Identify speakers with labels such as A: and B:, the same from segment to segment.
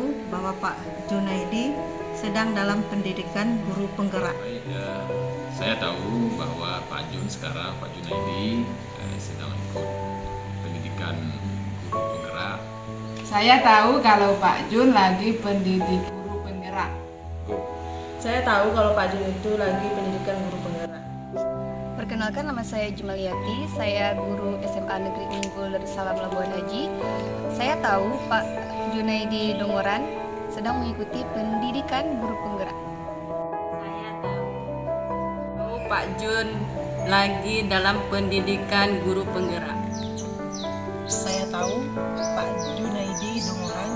A: tahu bahwa Pak Junaidi sedang dalam pendidikan guru penggerak.
B: Saya tahu bahwa Pak Junaidi sedang ikut pendidikan guru penggerak.
C: Saya tahu kalau Pak Jun lagi pendidik guru penggerak.
D: Saya tahu kalau Pak Jun itu lagi pendidikan guru penggerak.
E: Perkenalkan, nama saya Jumaliati, saya guru SMA Negeri Unggul Darussalam Labuan Haji. Saya tahu Pak Junaidi Dongoran sedang mengikuti pendidikan guru penggerak.
F: Saya tahu Pak Jun lagi dalam pendidikan guru penggerak.
G: Saya tahu Pak Junaidi Dongoran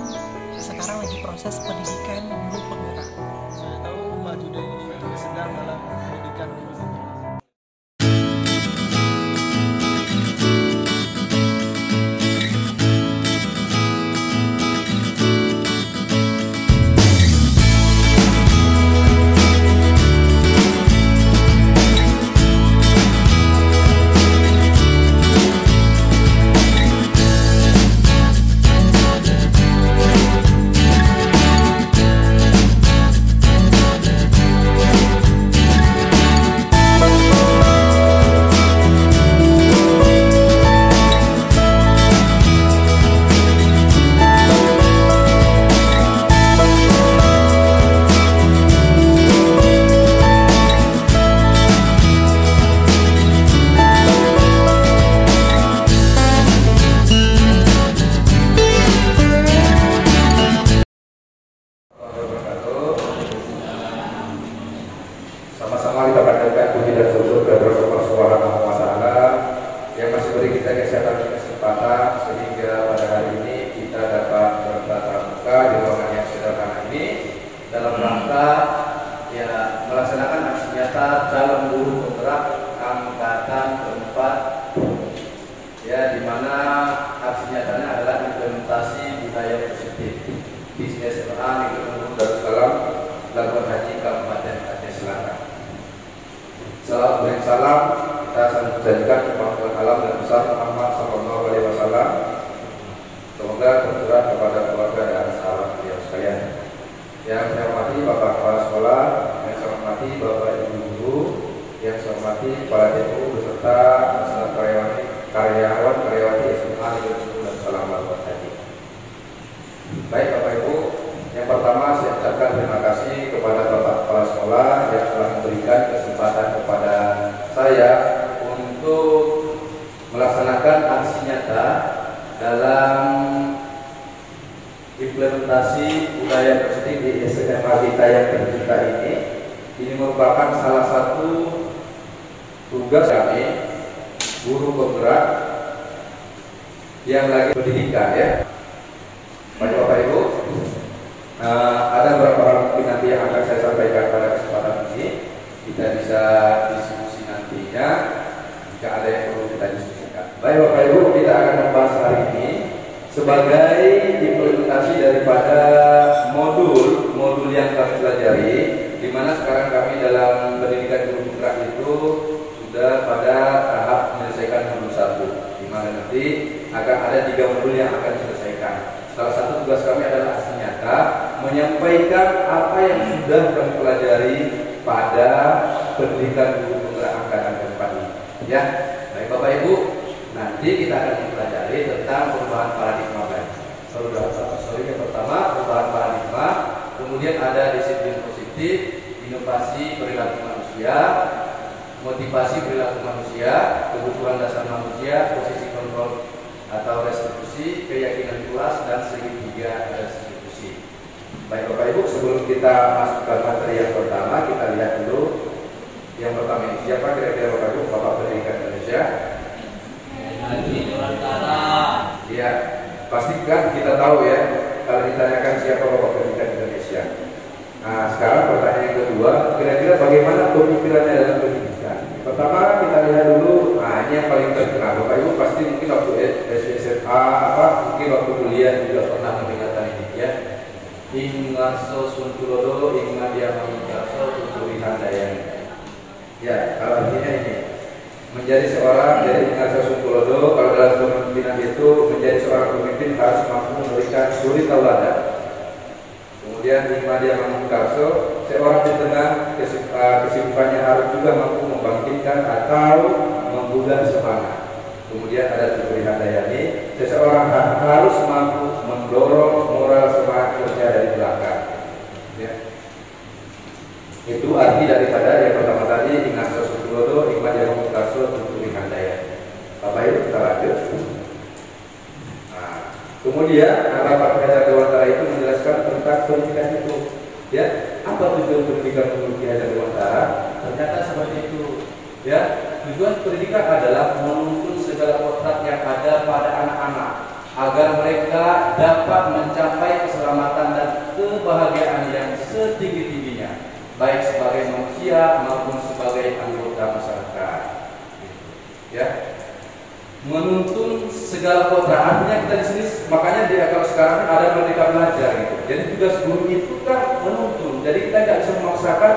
G: sekarang lagi proses pendidikan guru penggerak.
H: Saya tahu Pak Junaidi sedang dalam pendidikan guru penggerak.
I: Sama-sama kita panjatkan puji dan syukur kepada Allah Subhanahu wa Ta'ala yang masih beri kita kesempatan sehingga pada hari ini kita dapat bertatap muka di ruangan yang sederhana ini dalam rangka melaksanakan aksi nyata dalam guru penggerak angkatan keempat, di mana aksi nyatanya adalah implementasi budaya positif di SMA Negeri Unggul Darussalam Labuan Haji Kabupaten Aceh Selatan. Salam beri salam kita saling menjadikan kemampuan alam dan besar Muhammad Sallallahu Alaihi Wasallam. Semoga tercurah kepada keluarga dan sahabat beliau sekalian. Yang saya hormati Bapak Kepala Sekolah, yang saya hormati Bapak Ibu Guru, yang saya hormati para TU beserta karyawan-karyawati SMA Negeri Unggul Darussalam Labuan Haji. Baik Bapak Ibu, yang pertama saya ucapkan terima kasih kepada Bapak Kepala Sekolah yang telah memberikan kesempatan kepada saya untuk melaksanakan aksi nyata dalam implementasi budaya positif di SMA kita yang tercinta ini. Ini merupakan salah satu tugas kami guru penggerak yang lagi pendidikan Bapak Ibu. Ada beberapa hal mungkin nanti yang akan saya sampaikan pada kesempatan ini. Kita bisa diskusi nantinya jika ada yang perlu kita diskusikan. Baik Bapak Ibu, kita akan membahas hari ini sebagai implementasi daripada modul yang kami pelajari, di mana sekarang kami dalam pendidikan guru penggerak itu sudah pada tahap menyelesaikan modul 1, di mana nanti akan ada 3 modul yang akan diselesaikan. Salah satu tugas kami adalah aksi nyata menyampaikan apa yang sudah kami pelajari pada pendidikan guru penggerak angkatan keempat ini. Baik Bapak Ibu, nanti kita akan mempelajari tentang perubahan paradigma belajar. Yang pertama perubahan paradigma, kemudian ada disiplin positif, inovasi perilaku manusia, motivasi perilaku manusia, kebutuhan dasar manusia, posisi kontrol atau restitusi, keyakinan luas, dan segitiga restitusi. Baik Bapak Ibu, sebelum kita masuk ke materi yang pertama, kita lihat dulu yang pertama ini siapa kira-kira Bapak Ibu, Bapak Pendidikan Indonesia? Ya, pastikan kita tahu kalau ditanyakan siapa Bapak Pendidikan Indonesia. Nah, sekarang pertanyaan yang kedua, kira-kira bagaimana pemikirannya dalam pendidikan? Pertama kita lihat dulu, ini yang paling terkenal. Bapak Ibu pasti mungkin waktu SMA mungkin waktu kuliah juga pernah mendengarkan ini Ingarso Suntulodo Ingmadia Mangarso Tuturi Handayani. Kalau artinya ini menjadi seorang dari Ingarso Suntulodo, kalau dalam kepemimpinan itu menjadi seorang pemimpin harus mampu memberikan suri tauladan. Kemudian Hikmah Dia Mampu Karso, seorang di tengah kesibukannya harus juga mampu membangkitkan atau menggugah semangat. Kemudian ada Tutri Handayani, seseorang harus mampu mendorong moral semangat kerja dari belakang. Ya. Itu arti daripada yang pertama tadi, Ignacio Sugiroto, Hikmah Dia Mampu Karso, Tutri Handayani. Bapak Ibu kita lanjut. Kemudian rapat Ki Dewantara itu menjelaskan tentang pendidikan itu. Ya, apa tujuan pendidikan menurut Ki Dewantara? Ternyata seperti itu. Ya, tujuan pendidikan adalah menuntun segala kotak yang ada pada anak-anak agar mereka dapat mencapai keselamatan dan kebahagiaan yang setinggi-tingginya, baik sebagai manusia maupun sebagai anggota masyarakat. Ya. Menuntun segala kodrat, artinya kita di sini, makanya dia kalau sekarang ada Merdeka Belajar gitu. Jadi tugas guru itu kan menuntun. Jadi kita tidak bisa memaksakan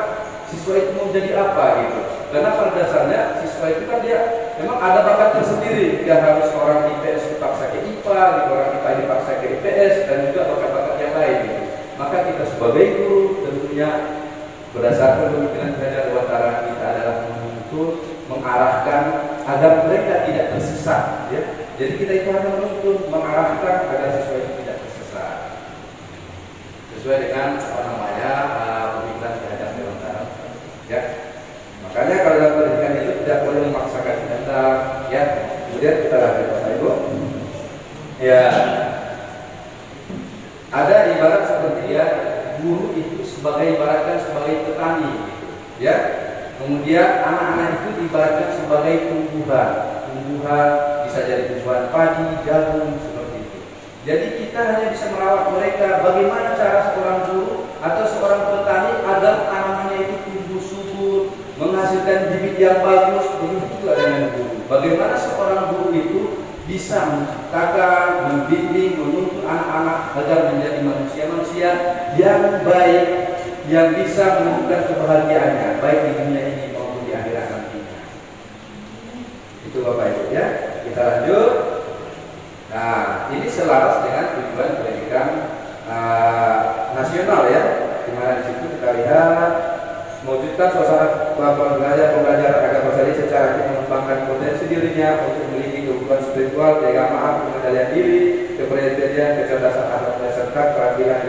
I: siswa itu mau jadi apa gitu. Karena pada dasarnya siswa itu kan dia memang ada bakat tersendiri. Dia harus orang IPS dipaksa ke IPA, orang IPA dipaksa ke IPS, dan juga bakat-bakat yang lain gitu. Maka kita sebagai guru tentunya berdasarkan pemikiran Ki Dewantara kita adalah menuntun, mengarahkan agar mereka tidak tersesat, ya. Jadi kita itu hanya menuntun, mengarahkan agar siswa itu tidak tersesat, sesuai dengan pemikiran Ki Dewantara, ya. Makanya kalau dalam pendidikan itu tidak boleh memaksakan kehendak, ya. Kemudian kita lanjut, Bapak Ibu. Ya, ada ibarat seperti ya, guru itu ibaratkan sebagai petani, gitu, ya. Kemudian anak-anak itu diibaratkan sebagai tumbuhan bisa jadi tumbuhan padi, jagung, seperti itu. Jadi kita hanya bisa merawat mereka. Bagaimana cara seorang guru atau seorang petani agar tanamannya itu tumbuh subur, menghasilkan bibit yang bagus, begitu juga dengan guru. Bagaimana seorang guru itu bisa menciptakan, membimbing, menuntun anak-anak agar menjadi manusia-manusia yang baik, yang bisa menemukan kebahagiaannya baik di dunia ini maupun di akhirat nantinya. Itu Bapak Ibu, ya. Kita lanjut. Nah, ini selaras dengan tujuan pendidikan nasional, ya. Di mana di situ kita lihat mewujudkan suasana kelakuan belajar pembelajaran agar bersadi secara aktif mengembangkan potensi dirinya untuk memiliki kebutuhan spiritual, keagamaan, pengendalian diri, kepribadian, kecerdasan akal serta keterampilan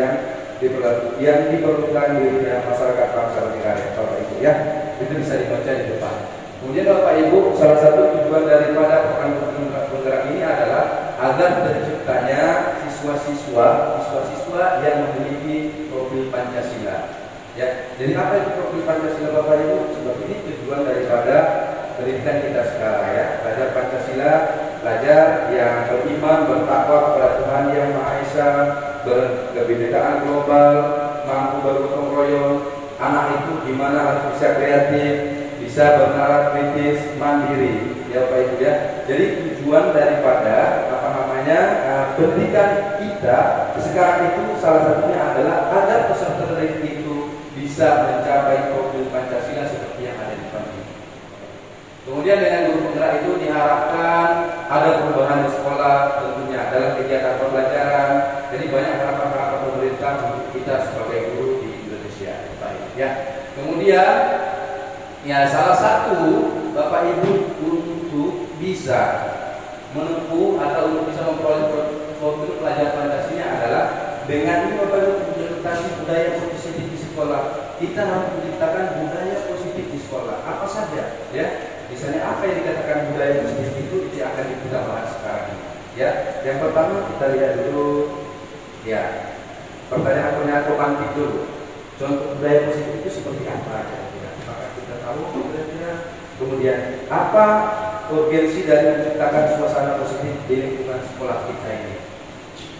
I: yang diperlukan di dunia masyarakat bangsa negara, Bapak Ibu, ya. Itu bisa dibaca di depan. Kemudian Bapak Ibu, salah satu tujuan daripada program penggerak ini adalah agar terciptanya siswa-siswa yang memiliki profil Pancasila. Ya, jadi apa itu profil Pancasila, Bapak Ibu? Sebab ini tujuan daripada pendidikan kita sekarang, ya. Belajar Pancasila, belajar yang beriman, bertakwa kepada Tuhan Yang Maha Esa, berkebinekaan global, mampu bergotong royong. Anak itu gimana harus bisa kreatif, bisa bernalar kritis, mandiri, ya Bapak Ibu, ya. Jadi tujuan daripada pendidikan kita sekarang itu salah satunya adalah agar peserta didik itu bisa mencapai profil Pancasila seperti yang ada di depan ini. Kemudian dengan guru penggerak itu diharapkan ada perubahan di sekolah tentunya dalam kegiatan pembelajaran. Jadi banyak harapan-harapan pemerintah untuk kita sebagai guru di Indonesia. Baik, ya. Kemudian ya salah satu Bapak Ibu untuk bisa menempuh atau untuk bisa memperoleh profil pelajar Pancasila adalah dengan ini Bapak Ibu implementasi budaya positif di sekolah. Kita harus menciptakan budaya positif di sekolah. Apa saja, ya? Misalnya apa yang dikatakan budaya positif itu akan kita bahas sekarang ini. Ya, yang pertama kita lihat dulu, ya, pertanyaan romantik dulu. Contoh budaya positif itu seperti apa? Apakah kita tahu kira-kira? Kemudian apa urgensi dari menciptakan suasana positif di lingkungan sekolah kita ini?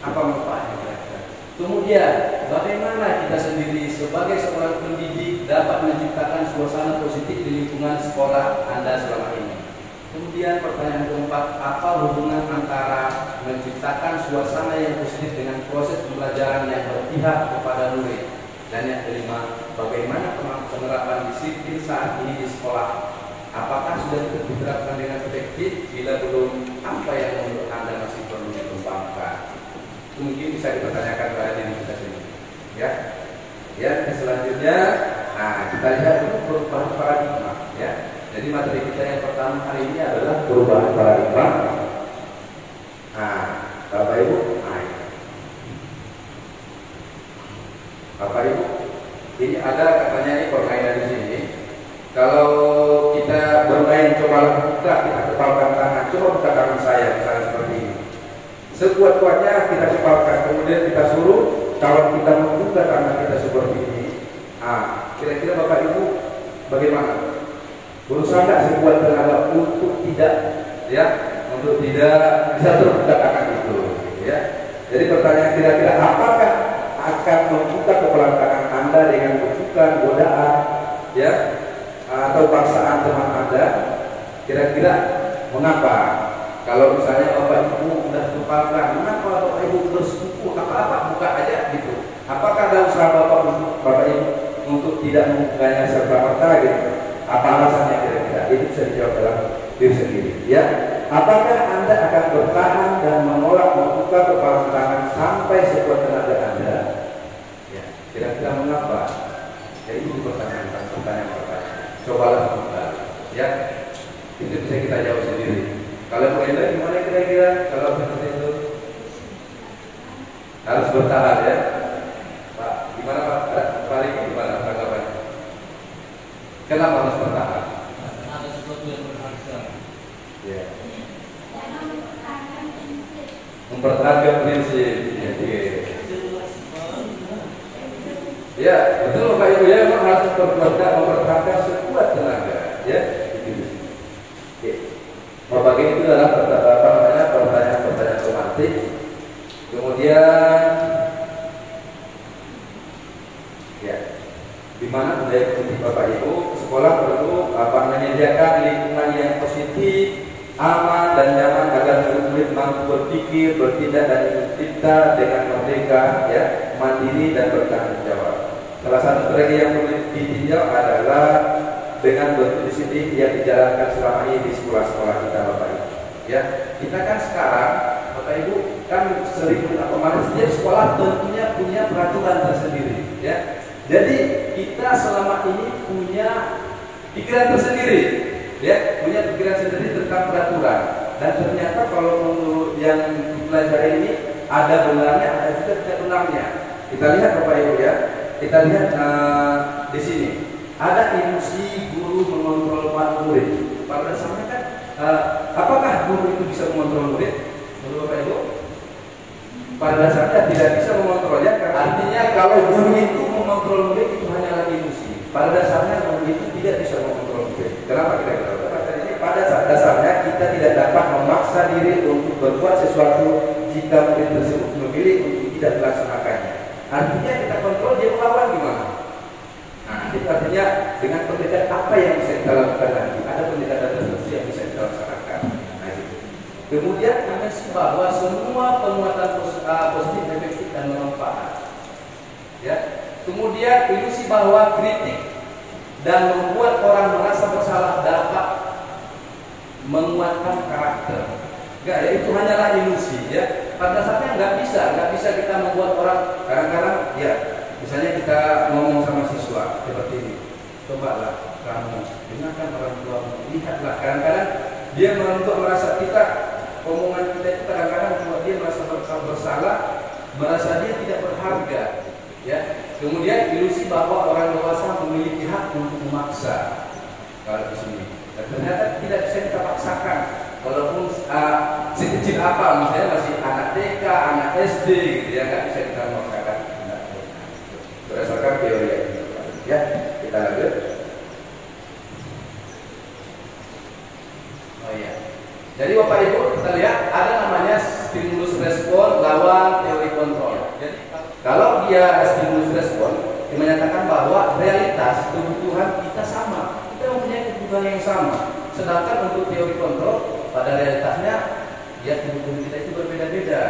I: Apa manfaatnya kira-kira? Kemudian bagaimana kita sendiri sebagai seorang pendidik dapat menciptakan suasana positif di lingkungan sekolah Anda selama ini? Kemudian pertanyaan keempat, apa hubungan antara menciptakan suasana yang positif dengan proses pembelajaran yang berpihak kepada murid? Dan yang kelima, bagaimana penerapan disiplin saat ini di sekolah? Apakah sudah diterapkan dengan efektif? Bila belum, apa yang menurut Anda masih perlu dikembangkan? Itu mungkin bisa dipertanyakan pada diri kita sendiri, ya. selanjutnya, nah kita lihat dulu perubahan paradigma ya. Jadi materi kita yang pertama hari ini adalah perubahan paradigma. Nah, Bapak Ibu, Bapak Ibu, ini ada katanya ini permainan di sini. Kalau kita bermain coba buka, kita kepalkan tangan, coba buka tangan saya, misalnya seperti ini. Sekuat-kuatnya kita kepalkan, kemudian kita suruh kalau kita membuka tangan kita seperti ini. Ah, kira-kira Bapak Ibu bagaimana? Berusaha nggak sekuat tenaga untuk tidak, ya, untuk tidak bisa terbuka tangan itu, ya. Jadi pertanyaan kira-kira apakah akan membuka kepalan tangan Anda dengan bujukan, godaan, ya, atau paksaan teman Anda? Kira-kira mengapa? Kalau misalnya Bapak Ibu sudah kepalkan, mengapa Bapak Ibu bersekuku apa-apa buka aja gitu? Apakah ada usaha Bapak Ibu untuk tidak membukanya serta-merta gitu? Apa alasannya kira-kira? Itu bisa dijawab dalam diri sendiri, ya. Apakah Anda akan bertahan dan menolak membuka kepalan tangan sampai sekuat tenaga Anda? Ya, kira-kira mengapa? Ya, itu pertanyaan. Cobalah buka, ya. Itu bisa kita jawab sendiri. Kalau mulai gimana kira-kira? Kalau seperti itu harus bertahan, ya. Pak, gimana Pak? Pak Riki gimana tanggapannya? Kenapa harus bertahan?
H: Ada sesuatu yang berharga.
I: Ya. Mempertahankan prinsip. Ya, betul Bapak Ibu, ya, memang harus mempertahankan sekuat tenaga, ya. Oke. Bapak ini itu adalah pertanyaan romantik. Kemudian, ya, di mana budaya positif Bapak Ibu, sekolah perlu menyediakan lingkungan yang positif, aman dan nyaman agar murid mampu berpikir, bertindak dan mencipta dengan merdeka, ya, mandiri dan bertanggung jawab. Salah satu strategi yang perlu ditinjau adalah dengan bentuk disiplin yang dijalankan selama ini di sekolah-sekolah kita, Bapak Ibu. Ya, kita kan sekarang, Bapak Ibu, kan sering setiap sekolah tentunya punya peraturan tersendiri, ya. Jadi kita selama ini punya pikiran tersendiri, ya, punya pikiran sendiri tentang peraturan. Dan ternyata kalau menurut yang dipelajari ini ada benarnya, ada juga tidak benarnya. Kita lihat Bapak Ibu, ya. Kita lihat di sini ada ilusi guru mengontrol murid. Pada dasarnya kan, apakah guru itu bisa mengontrol murid? Menurut Bapak Ibu, pada dasarnya tidak bisa mengontrolnya. Artinya kalau guru itu mengontrol murid itu hanyalah ilusi. Pada dasarnya guru itu tidak bisa mengontrol murid. Kenapa kira-kira? Pada dasarnya kita tidak dapat memaksa diri untuk berbuat sesuatu jika murid tersebut memilih untuk tidak melaksanakannya. Artinya kita kontrol dia melawan gimana? Nah, itu artinya dengan pendekatan apa yang bisa kita lakukan nanti? Ada pendekatan tertentu yang bisa kita laksanakan. Nah, gitu. Kemudian dimensi bahwa semua penguatan positif, efektif dan bermanfaat. Ya. Kemudian ilusi bahwa kritik dan membuat orang merasa bersalah dapat menguatkan karakter. Enggak, ya, itu hanyalah ilusi, ya. Pada dasarnya nggak bisa kita membuat orang kadang-kadang, ya, misalnya kita ngomong sama siswa seperti ini, cobalah kamu dengarkan orang tuamu, lihatlah. Kadang-kadang dia merasa kita, omongan kita itu kadang-kadang membuat dia merasa bersalah, merasa dia tidak berharga, ya. Kemudian ilusi bahwa orang dewasa memiliki hak untuk memaksa. Kalau di sini, dan ternyata tidak bisa kita paksakan. Walaupun sekecil apa, misalnya masih anak TK, anak SD, gitu ya, nggak bisa kita memaksakan. Berdasarkan teori yang ini, ya. Kita lanjut. Oh iya. Jadi Bapak Ibu, kita lihat ada namanya stimulus respon lawan teori kontrol. Jadi kalau dia stimulus respon, dia menyatakan bahwa realitas kebutuhan kita sama, kita mempunyai kebutuhan yang sama. Sedangkan untuk teori kontrol, pada realitasnya ya kebutuhan kita itu berbeda-beda.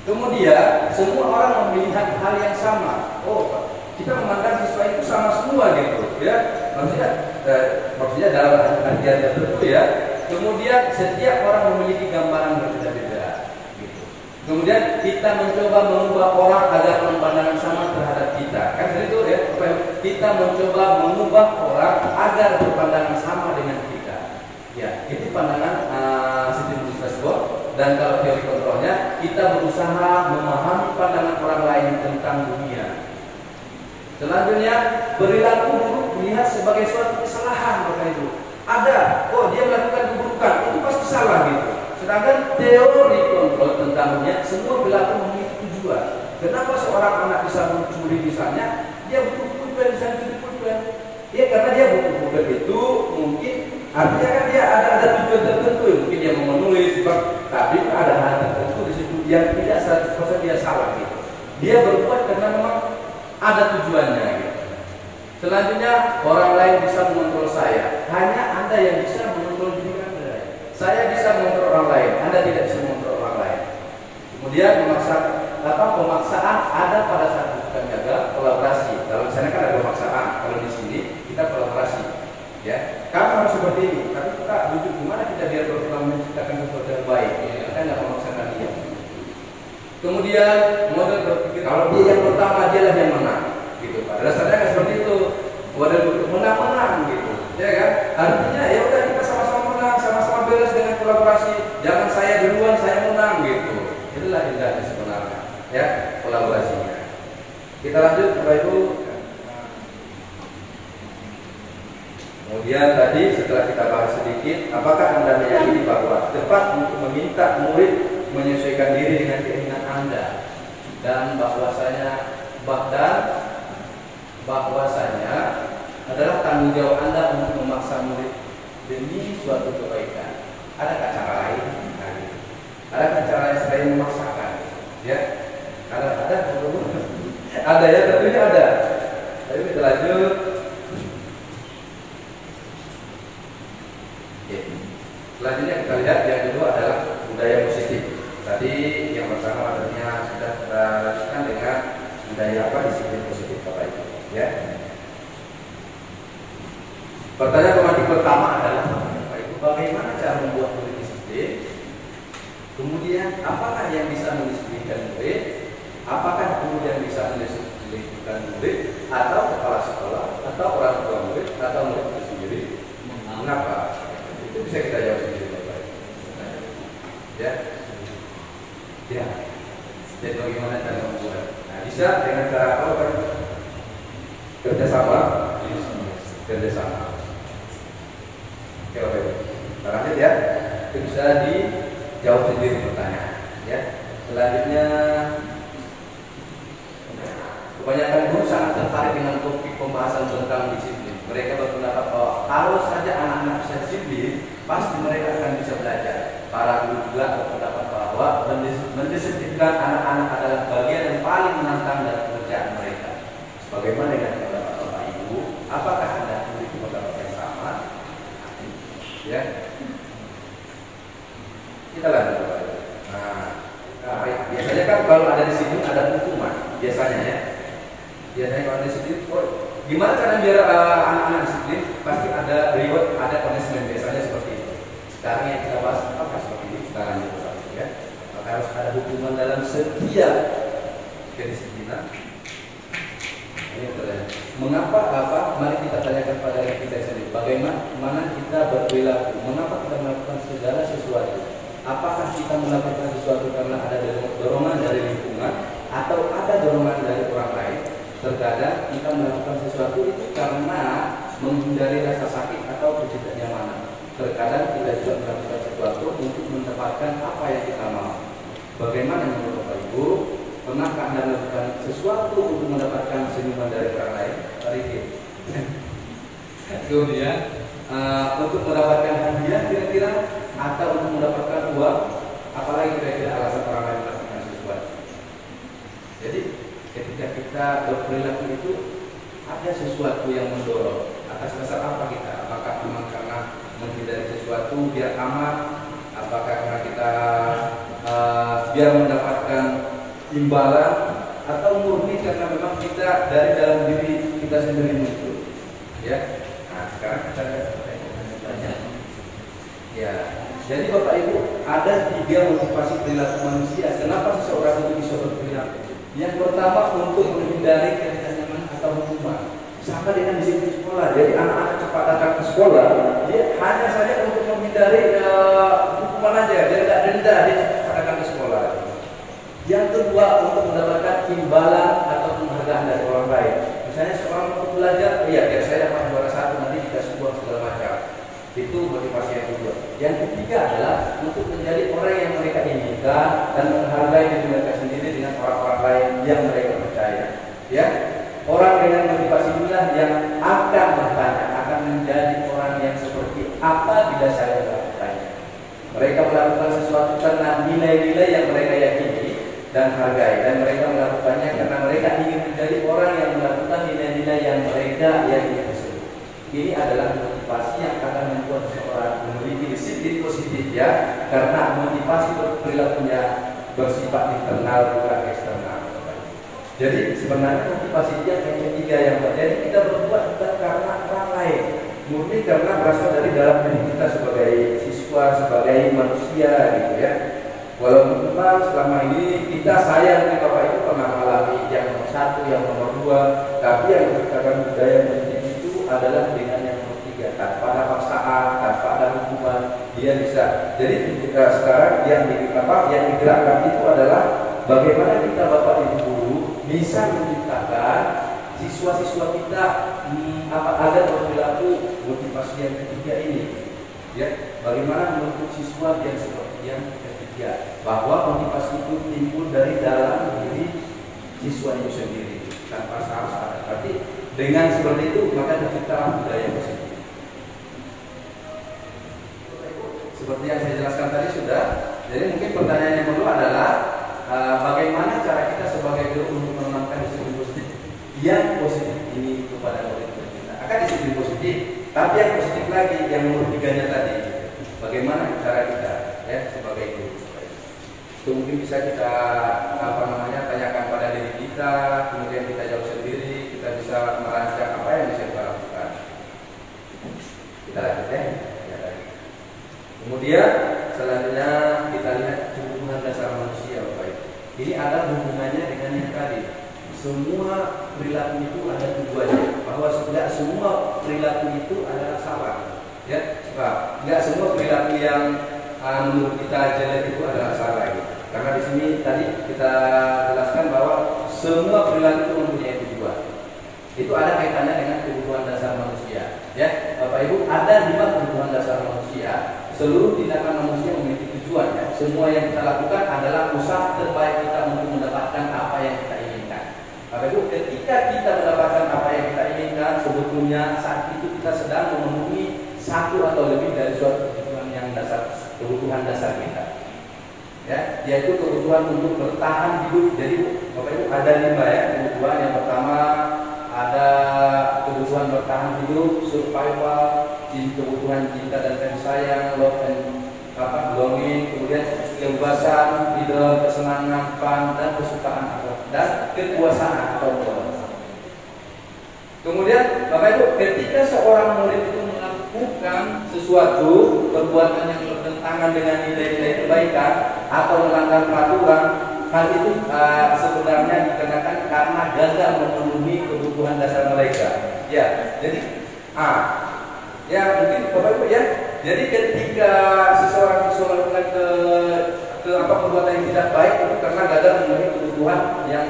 I: Kemudian semua orang melihat hal yang sama. Oh, kita memandang siswa itu sama semua gitu, ya. Maksudnya dalam artian tertentu, ya. Kemudian setiap orang memiliki gambaran berbeda-beda. Gitu. Kemudian kita mencoba mengubah orang agar pandangan sama terhadap kita. Kan seperti itu, ya. mencoba mengubah orang agar berpandangan sama dengan kita. Ya, itu pandangan Steven Pressfield. Dan kalau teori kontrolnya, kita berusaha memahami pandangan orang lain tentang dunia. Selanjutnya, perilaku buruk dilihat sebagai suatu kesalahan, Bapak Ibu. Ada, dia melakukan keburukan, itu pasti salah gitu. Sedangkan teori kontrol tentang dunia, semua perilaku memiliki tujuan. Kenapa seorang anak bisa mencuri misalnya? Dia butuh pulpen, bisa mencuri pulpen. Ya karena dia butuh pulpen itu mungkin artinya kan dia ada tujuan tertentu. Mungkin dia mau menulis, tapi ada hal tertentu di situ yang tidak 100% dia salah gitu. Dia berbuat karena memang ada tujuannya gitu. Selanjutnya, orang lain bisa mengontrol saya. Hanya Anda yang bisa mengontrol diri Anda. Saya bisa mengontrol orang lain, Anda tidak bisa mengontrol orang lain. Kemudian pemaksaan ada pada saat kita jaga kolaborasi. Kalau misalnya kan ada pemaksaan, kalau di sini kita kolaborasi. Ya, kamu harus seperti ini. Tapi kita duduk gimana kita biar berpeluang menciptakan sesuatu yang baik. Ya, kita nggak memaksakan dia. Kemudian model berpikir kalau dia yang pertama dialah yang menang. Gitu. Pada dasarnya kan seperti itu. Model berpikir menang gitu. Ya kan? Artinya ya udah kita sama-sama menang, sama-sama beres dengan kolaborasi. Jangan saya duluan, saya menang gitu. Itulah indahnya sebenarnya. Ya, kolaborasinya. Kita lanjut Bapak Ibu. Kemudian tadi setelah kita bahas sedikit, apakah Anda meyakini bahwa tepat untuk meminta murid menyesuaikan diri dengan keinginan Anda dan bahwasanya adalah tanggung jawab Anda untuk memaksa murid demi suatu kebaikan? Adakah cara lain? Adakah cara lain selain memaksakan? Ya, ada ya, tentunya ada. Tapi kita lanjut. Selanjutnya kita lihat yang kedua adalah budaya positif. Tadi yang pertama adanya sudah kita lanjutkan dengan budaya disiplin positif Bapak Ibu. Ya. Pertanyaan pematik pertama adalah Bapak Ibu, bagaimana cara membuat murid disiplin? Kemudian apakah yang bisa mendisiplinkan murid? Apakah guru yang bisa mendisiplinkan murid? Atau kepala sekolah? Atau orang tua murid? Atau murid itu sendiri? Mengapa? Itu bisa kita jawab sendiri Bapak Ibu. Ya. Jadi bagaimana cara membuat? Nah, bisa dengan cara apa Bapak Ibu? Kerjasama. Oke Bapak Ibu. Lanjut ya. Itu bisa dijawab sendiri pertanyaan. Ya. Selanjutnya, kebanyakan guru sangat tertarik dengan topik pembahasan tentang disiplin. Mereka berpendapat bahwa kalau saja anak-anak bisa disiplin, pasti mereka akan bisa belajar. Para guru juga berpendapat bahwa mendisiplinkan anak-anak adalah bagian yang paling menantang dalam pekerjaan mereka. Bagaimana dengan pendapat Bapak Ibu? Apakah Anda memiliki pendapat yang sama? Ya. Kita lanjut Bapak Ibu. Nah, biasanya kan kalau ada disiplin ada hukuman. Biasanya ya. Biasanya kalau ada disiplin, gimana cara biar anak-anak disiplin? Pasti ada reward, ada punishment. Biasanya seperti itu. Sekarang yang kita bahas apa seperti ini? Kita lanjut ya. Maka harus ada hukuman dalam setiap kedisiplinan. Ini pertanyaan. Mengapa Mari kita tanyakan pada diri kita sendiri. Bagaimana kita berperilaku? Mengapa kita melakukan segala sesuatu? Apakah kita melakukan sesuatu karena ada dorongan dari lingkungan atau ada dorongan dari orang lain? Terkadang kita melakukan sesuatu itu karena menghindari rasa sakit atau ketidaknyamanan. Terkadang kita juga melakukan sesuatu untuk mendapatkan apa yang kita mau. Bagaimana menurut Bapak Ibu? Pernahkah Anda melakukan sesuatu untuk mendapatkan senyuman dari orang lain? Kemudian untuk mendapatkan hadiah kira-kira atau untuk mendapatkan uang, apalagi kira-kira alasan orang lain melakukan sesuatu. Jadi ketika kita berperilaku itu ada sesuatu yang mendorong. Atas dasar apa kita? Apakah memang karena menghindari sesuatu biar aman? Apakah karena kita biar mendapatkan imbalan? Atau murni karena memang kita dari dalam diri kita sendiri muncul? Ya. Nah sekarang kita lihat. Ya. Jadi Bapak Ibu, ada 3 motivasi perilaku manusia. Kenapa seseorang itu bisa berperilaku? Yang pertama untuk menghindari ketidaknyamanan atau hukuman. Sama sama dengan disiplin sekolah. Jadi anak-anak cepat datang ke sekolah, dia hanya saja untuk menghindari hukuman aja, dia tidak denda, dia cepat datang ke sekolah. Yang kedua, untuk mendapatkan imbalan atau penghargaan dari orang lain. Misalnya seorang untuk belajar, iya biar saya dapat juara 1 nanti dikasih uang segala macam. Itu motivasi yang kedua. Yang ketiga adalah untuk menjadi orang yang mereka inginkan dan menghargai diri mereka sendiri dengan orang-orang lain yang mereka percaya. Ya, orang dengan motivasi inilah yang akan bertanya, akan menjadi orang yang seperti apa bila saya melakukannya. Mereka melakukan sesuatu karena nilai-nilai yang mereka yakini dan hargai, dan mereka melakukannya karena mereka ingin menjadi orang yang melakukan nilai-nilai yang mereka yakini tersebut. Ini adalah motivasi yang akan membuat seseorang memiliki disiplin positif, ya, karena motivasi perilakunya bersifat internal bukan eksternal. Jadi sebenarnya motivasi dia yang ketiga yang terjadi, kita berbuat bukan karena orang lain, murni karena berasal dari dalam diri kita sebagai siswa, sebagai manusia, gitu ya. Walaupun memang selama ini kita sayang di Bapak Ibu pernah mengalami yang nomor 1, yang nomor 2, tapi yang menciptakan budaya positif itu adalah dengan yang nomor 3, tanpa ada paksaan, tanpa ada hukuman, dia bisa. Jadi sekarang yang digerakkan itu adalah bagaimana kita Bapak Ibu guru bisa menciptakan siswa-siswa kita agar berperilaku motivasi yang ketiga ini, ya. Bagaimana membentuk siswa yang seperti yang ketiga, bahwa motivasi itu timbul dari dalam diri siswa itu sendiri tanpa harus ada. Tapi dengan seperti itu maka terciptalah budaya positif. Seperti yang saya jelaskan tadi sudah. Jadi mungkin pertanyaan yang kedua adalah bagaimana cara kita sebagai guru untuk menanamkan disiplin positif yang positif ini kepada murid-murid kita. Akan disiplin positif, tapi yang positif lagi yang nomor 3-nya tadi. Bagaimana cara kita, ya, sebagai guru? Itu mungkin bisa kita tanyakan pada diri kita, kemudian kita jawab sendiri, kita bisa merancang apa yang bisa kita lakukan. Kita lanjut, ya. Kemudian selanjutnya kita lihat hubungan dasar manusia, Bapak Ibu. Ini ada hubungannya dengan yang tadi. Semua perilaku itu ada tujuannya, bahwa tidak semua perilaku itu adalah salah, ya. Sebab tidak semua perilaku yang menurut kita jelek itu adalah salah, gitu. Karena di sini tadi kita jelaskan bahwa semua perilaku itu mempunyai tujuan. Itu ada kaitannya dengan kebutuhan dasar manusia, ya. Bapak Ibu, ada 5 kebutuhan dasar manusia. Seluruh tindakan manusia memiliki tujuan, ya. Semua yang kita lakukan adalah usaha terbaik kita untuk mendapatkan apa yang kita inginkan. Bapak Ibu, ketika kita mendapatkan apa yang kita inginkan, sebetulnya saat itu kita sedang memenuhi satu atau lebih dari suatu kebutuhan dasar kita, ya, yaitu kebutuhan untuk bertahan hidup. Jadi Bapak Ibu ada 5, ya, kebutuhan. Yang pertama ada kebutuhan bertahan hidup, survival, kebutuhan cinta dan kasih sayang, love and belonging, kemudian kebebasan, freedom, kesenangan, fun, dan kesukaan dan kekuasaan atau kebebasan. Kemudian Bapak Ibu, ketika seorang murid itu melakukan sesuatu perbuatan yang bertentangan dengan nilai-nilai kebaikan atau melanggar peraturan, hal itu sebenarnya dikenakan karena gagal memenuhi kebutuhan dasar mereka. Ya, jadi ya mungkin Bapak Ibu, ya. Jadi ketika seseorang melakukan perbuatan yang tidak baik itu karena gagal memenuhi kebutuhan yang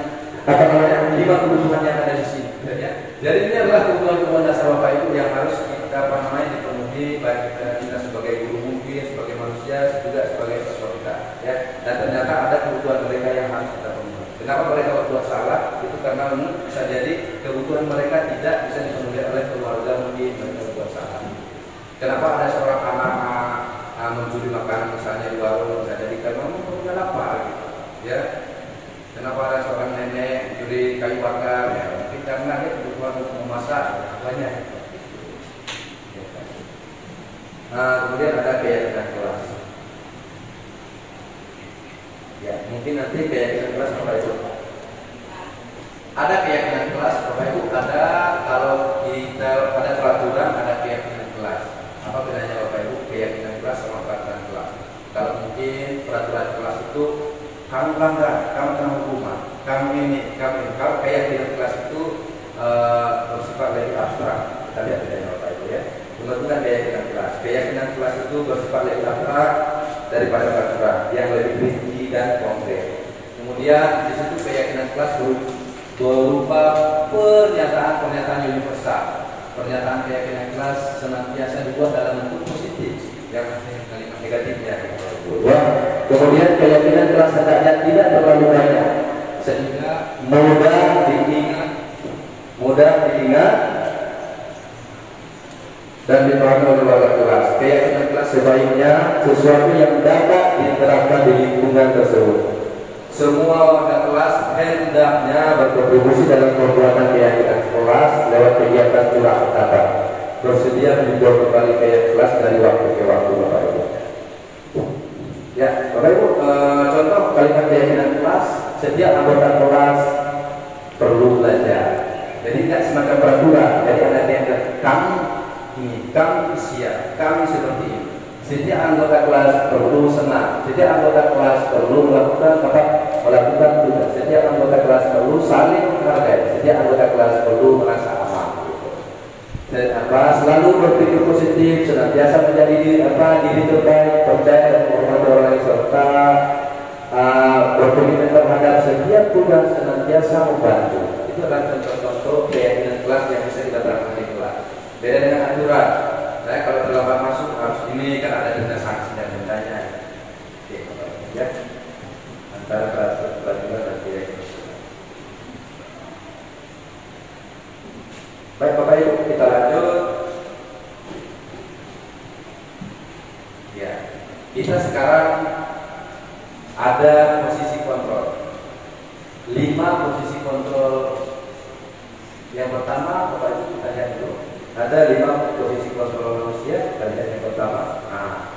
I: 5 kebutuhan yang ada di sini, ya. Jadi ini adalah kebutuhan dasar Bapak Ibu yang harus kita dipenuhi, baik kita sebagai guru mungkin, sebagai manusia, juga sebagai siswa kita, ya. Dan ternyata ada kebutuhan mereka yang harus kita penuhi. Kenapa mereka berbuat salah? Itu karena bisa jadi kebutuhan mereka tidak bisa dipenuhi oleh keluarga, mungkin mereka berbuat salah. Kenapa ada seorang anak mencuri makanan misalnya di warung, bisa jadi karena mempunyai lapar, gitu, ya. Kenapa ada seorang nenek mencuri kayu bakar? Ya, mungkin karena dia kebutuhan untuk memasak banyak. Kemudian ada keyakinan kelas. Ya, mungkin nanti keyakinan kelas Bapak Ibu. Ada keyakinan kelas Bapak Ibu, ada kalau kita ada peraturan, ada keyakinan kelas. Apa bedanya Bapak Ibu keyakinan kelas sama peraturan kelas? Kalau mungkin peraturan kelas itu kamu langgar, kamu kena hukuman, kamu ini. Kalau keyakinan kelas itu bersifat lebih bersifat lebih abstrak daripada peraturan yang lebih rinci dan konkret. Kemudian di situ keyakinan kelas berupa pernyataan universal. Pernyataan keyakinan kelas senantiasa dibuat dalam bentuk positif, yang kalimat negatifnya. Ya. Kemudian keyakinan kelas hendaknya tidak terlalu banyak sehingga mudah diingat dan dipahami oleh warga kelas. Keyakinan kelas sebaiknya sesuatu yang dapat diterapkan di lingkungan tersebut. Semua warga kelas hendaknya berkontribusi dalam perbuatan keyakinan kelas lewat kegiatan curah kata. Bersedia meninjau kembali keyakinan kelas dari waktu ke waktu, Bapak Ibu. Ya, Bapak Ibu, contoh kalimat keyakinan kelas, setiap anggota kelas perlu belajar. Jadi tidak semacam peraturan. Jadi ada yang kami siap, kami seperti ini. Setiap anggota kelas perlu senang. Setiap anggota kelas perlu melakukan tugas. Setiap anggota kelas perlu saling menghargai. Setiap anggota kelas perlu merasa aman. Selalu berpikir positif, senantiasa menjadi diri terbaik, percaya dan menghormati orang lain, serta berkomitmen terhadap setiap tugas, senantiasa membantu. Itu adalah contoh-contoh keyakinan kelas yang bisa kita terapkan di kelas. Beda dengan aturan. Saya kalau terlambat masuk harus ini, kan ada denda sanksi dan dendanya. Oke, ya. Antara peraturan dan keyakinan. Baik Bapak Ibu, kita lanjut. Ya, kita sekarang ada posisi kontrol. 5 posisi kontrol. Yang pertama, Bapak Ibu kita lihat dulu. Ada 5 posisi kontrol manusia. Kita lihat yang pertama. Nah,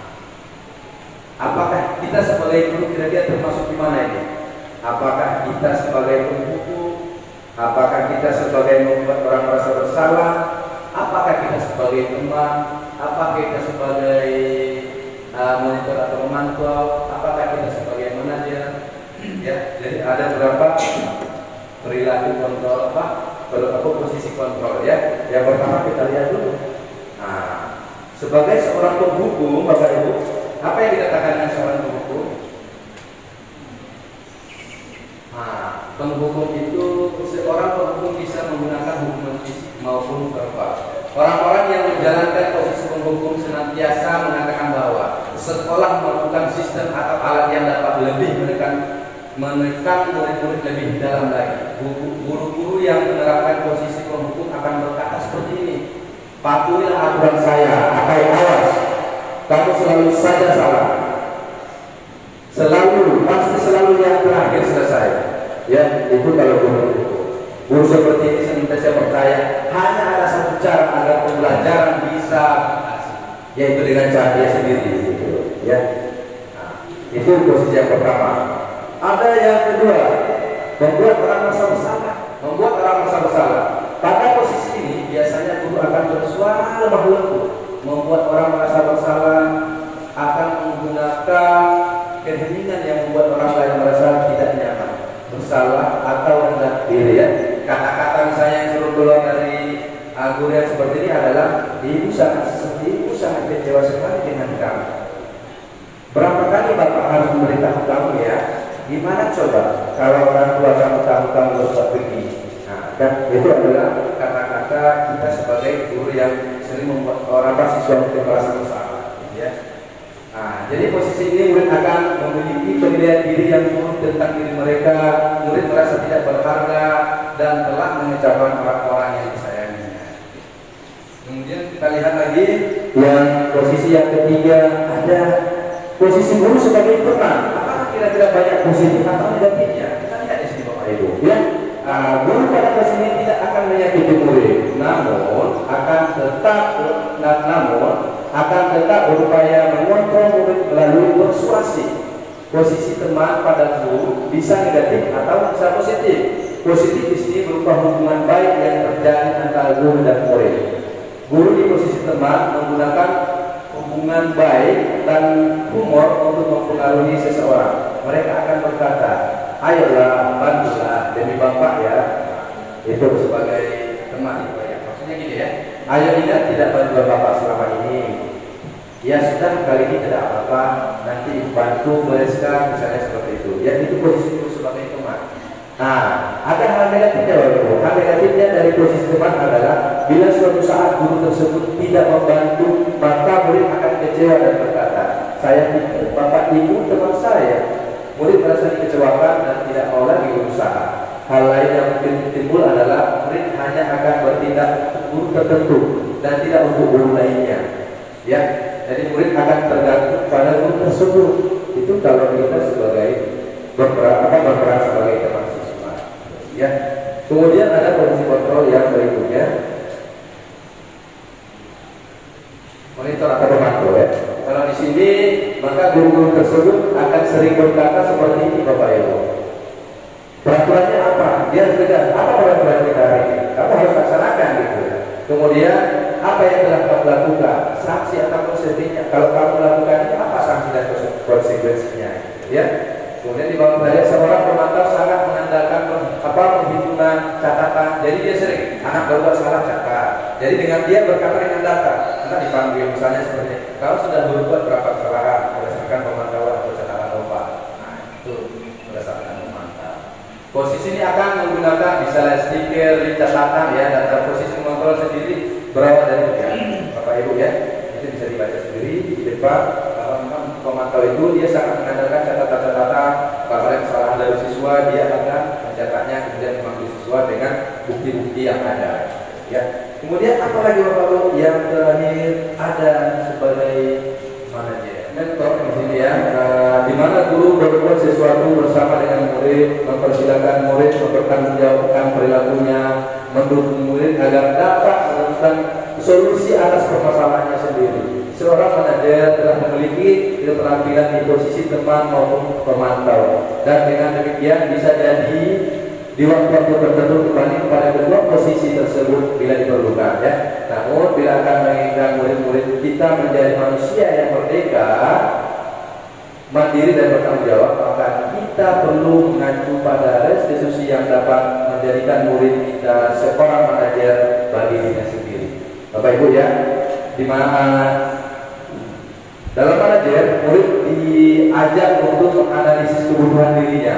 I: apakah kita sebagai guru kira-kira termasuk di mana ini? Apakah kita sebagai pembuku? Apakah kita sebagai membuat orang merasa bersalah? Apakah kita sebagai teman? Apakah kita sebagai monitor atau memantau? Apakah kita sebagai manajer? Ya, jadi ada berapa perilaku kontrol posisi kontrol ya. Yang pertama kita lihat dulu. Nah, sebagai seorang penghukum, Bapak Ibu, apa yang dikatakan dengan seorang penghukum? Nah, penghukum itu seorang penghukum bisa menggunakan hukuman fisik maupun verbal. Orang-orang yang menjalankan posisi penghukum senantiasa mengatakan bahwa sekolah melakukan sistem atau alat yang dapat lebih menekan murid-murid lebih dalam lagi. Guru-guru yang menerapkan posisi penghukum akan berkata seperti ini: patuhilah aturan saya, awas, kamu selalu saja salah. Pasti selalu yang terakhir selesai. Ya, itu kalau guru seperti ini senantiasa percaya hanya ada satu cara agar pembelajaran bisa, yaitu dengan cara dia sendiri. Gitu, ya. Nah, itu posisi yang pertama. Ada yang kedua, membuat orang merasa bersalah. Pada posisi ini biasanya guru akan bersuara lemah lembut, membuat orang merasa bersalah, akan menggunakan keheningan yang membuat orang lain merasa tidak nyaman, bersalah atau rendah diri. Ya, kata-kata misalnya yang suruh keluar dari guru yang seperti ini adalah, ibu sangat kecewa sekali dengan kamu. Berapa kali Bapak harus memberitahu kamu ya? Gimana coba kalau orang tua kamu tahu kamu berbuat begini? Nah, dan itu adalah kata-kata kita sebagai guru yang sering membuat orang siswa itu merasa bersalah. Ya. Nah, jadi posisi ini murid akan memiliki penilaian diri yang buruk tentang diri mereka. Murid merasa tidak berharga dan telah mengecewakan orang-orang yang disayanginya. Kemudian kita lihat lagi yang posisi yang ketiga, ada posisi guru sebagai teman. Kira-kira banyak positif atau negatifnya? Kita lihat di sini Bapak Ibu. Ya, guru pada posisi ini tidak akan menyakiti murid, namun akan tetap berupaya mengontrol murid melalui persuasi. Posisi teman pada guru bisa negatif atau bisa positif. Positif di sini berupa hubungan baik yang terjadi antara guru dan murid. Guru di posisi teman menggunakan hubungan baik dan humor untuk mempengaruhi seseorang. Mereka akan berkata, ayolah, bantulah demi Bapak ya. Itu sebagai teman ya. Maksudnya gini ya, ayo ingat tidak bantu Bapak selama ini. ya sudah kali ini tidak apa-apa, nanti bantu bereskan misalnya seperti itu. Ya itu posisi guru sebagai teman. Nah, ada hal negatifnya Bapak Ibu. Hal negatifnya dari posisi teman adalah bila suatu saat guru tersebut tidak membantu, maka murid akan kecewa dan berkata, saya pikir Bapak Ibu teman saya. Murid merasa dikecewakan dan tidak mau lagi berusaha. Hal lain yang mungkin timbul adalah murid hanya akan bertindak untuk guru tertentu dan tidak untuk guru lainnya. Ya, jadi murid akan tergantung pada guru tersebut. Itu kalau kita sebagai berperan sebagai teman siswa. Ya. Kemudian ada posisi kontrol yang berikutnya, monitor atau pemantau ya. Kalau di sini maka guru-guru tersebut akan sering berkata seperti ini Bapak Ibu. Peraturannya apa? Dia sudah apa peraturan kita hari ini? Kamu harus laksanakan gitu. Kemudian apa yang telah kamu lakukan? Sanksi atau konsekuensinya? Kalau kamu lakukan ini apa sanksi dan konsekuensinya? Ya. Kemudian di bawah tadi seorang pemantau sangat mengandalkan perhitungan catatan. Jadi dia sering anak berbuat salah catat. Jadi dengan dia berkata dengan data. Kita dipanggil misalnya seperti ini. Kalau sudah berbuat berapa kesalahan berdasarkan pemantauan atau catatan lupa. Nah itu berdasarkan pemantau. Posisi ini akan menggunakan misalnya stiker, catatan ya, data posisi mengontrol sendiri berawal dari Bapak Ibu ya. Itu bisa dibaca sendiri di depan. Pemantau itu dia sangat mengandalkan catatan-catatan. Kalau ada kesalahan dari siswa, dia akan mencatatnya kemudian memanggil siswa dengan bukti-bukti yang ada. Ya. Kemudian apa lagi Bapak Ibu? Yang terakhir ada sebagai manajer, mentor di sini ya, di mana guru berbuat sesuatu bersama dengan murid, mempersilahkan murid mempertanggungjawabkan perilakunya, mendukung murid agar dapat menemukan solusi atas permasalahannya sendiri. Seorang manajer telah memiliki keterampilan di posisi teman maupun pemantau, dan dengan demikian bisa jadi di waktu-waktu tertentu kembali kepada kedua posisi tersebut bila diperlukan ya. Namun bila akan menginginkan murid-murid kita menjadi manusia yang merdeka, mandiri dan bertanggung jawab, maka kita perlu mengacu pada restitusi yang dapat menjadikan murid kita seorang manajer bagi dirinya sendiri. Bapak Ibu ya, di mana dalam manajer murid diajak untuk menganalisis kebutuhan dirinya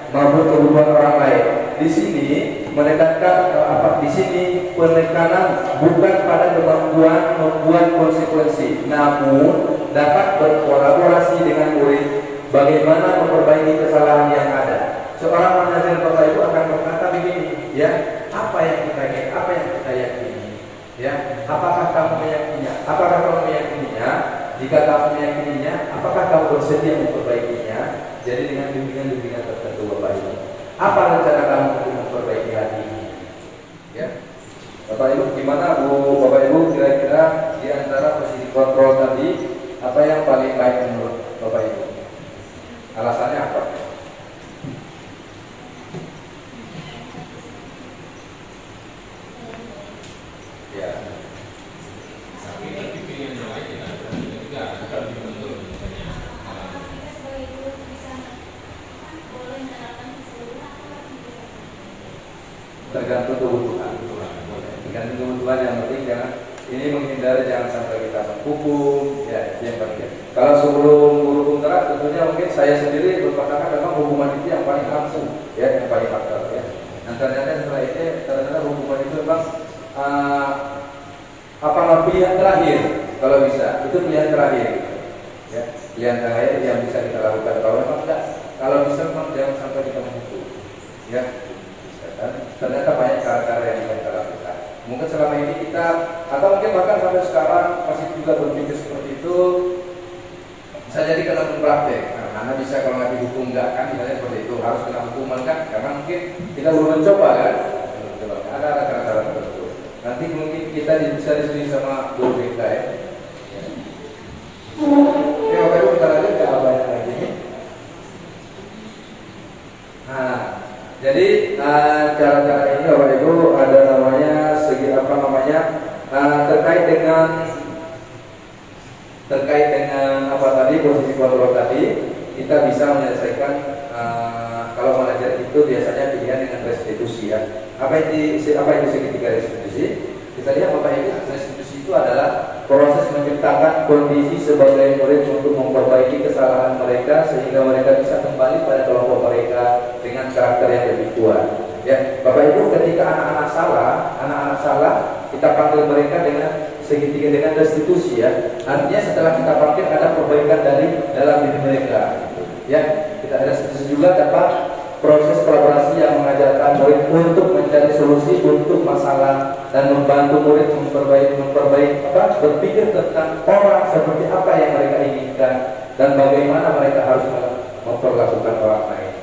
I: maupun kebutuhan orang lain. Di sini menekankan di sini penekanan bukan pada kemampuan membuat konsekuensi, namun dapat berkolaborasi dengan murid bagaimana memperbaiki kesalahan yang ada. Seorang manajer Bapak Ibu akan berkata begini, ya, apa yang kita yakini, ya, apakah kamu meyakininya? Apakah kamu meyakininya? Jika kamu meyakininya, apakah kamu bersedia memperbaikinya? Jadi dengan bimbingan-bimbingan tertentu Bapak Ibu. Apa rencana kamu untuk memperbaiki hati ini? Ya, Bapak Ibu, gimana Bapak Ibu kira-kira di antara posisi kontrol tadi apa yang paling baik menurut Bapak Ibu? Alasannya apa? Ya. Tergantung kebutuhan. Tergantung kebutuhan, yang penting jangan ini menghindari, jangan sampai kita menghukum, ya yang penting. Kalau sebelum berhukum terhadap, tentunya mungkin saya sendiri berpandangan memang hukuman itu yang paling ampuh, ya yang paling fatal, ya. Dan ternyata setelah itu ternyata hukuman itu memang pilihan terakhir kalau bisa, itu pilihan terakhir, ya pilihan terakhir yang bisa kita lakukan. Kalau memang tidak, kalau bisa memang jangan sampai kita menghukum, ya. Dan ternyata banyak cara-cara yang bisa kita lakukan. Mungkin selama ini kita, atau mungkin bahkan sampai sekarang masih juga berpikir seperti itu. Bisa jadi kalau praktek, karena bisa kalau nggak dihukum nggak kan, misalnya seperti itu harus kena hukuman kan? Karena mungkin kita belum mencoba kan? Ada cara-cara tertentu. Nanti mungkin kita bisa disini sama guru kita ya. Ya, Bapak Ibu kita lanjut ke apa yang lagi. Nah. Jadi cara-cara ini Bapak Ibu ada namanya terkait dengan apa tadi, posisi kontrol tadi, kita bisa menyelesaikan kalau manajer itu biasanya pilihan dengan restitusi ya. Apa itu segitiga restitusi? Kita lihat Bapak Ibu, restitusi itu adalah proses menciptakan kondisi sebagai murid untuk memperbaiki kesalahan mereka sehingga mereka bisa kembali pada kelompok mereka dengan karakter yang lebih kuat. Ya, Bapak Ibu, ketika anak-anak salah, kita panggil mereka dengan segitiga, dengan restitusi ya. Artinya setelah kita panggil ada perbaikan dari dalam diri mereka. Ya, kita ada restitusi juga dapat proses kolaborasi yang mengajarkan murid untuk mencari solusi untuk masalah dan membantu murid berpikir tentang orang seperti apa yang mereka inginkan dan bagaimana mereka harus memperlakukan orang lain.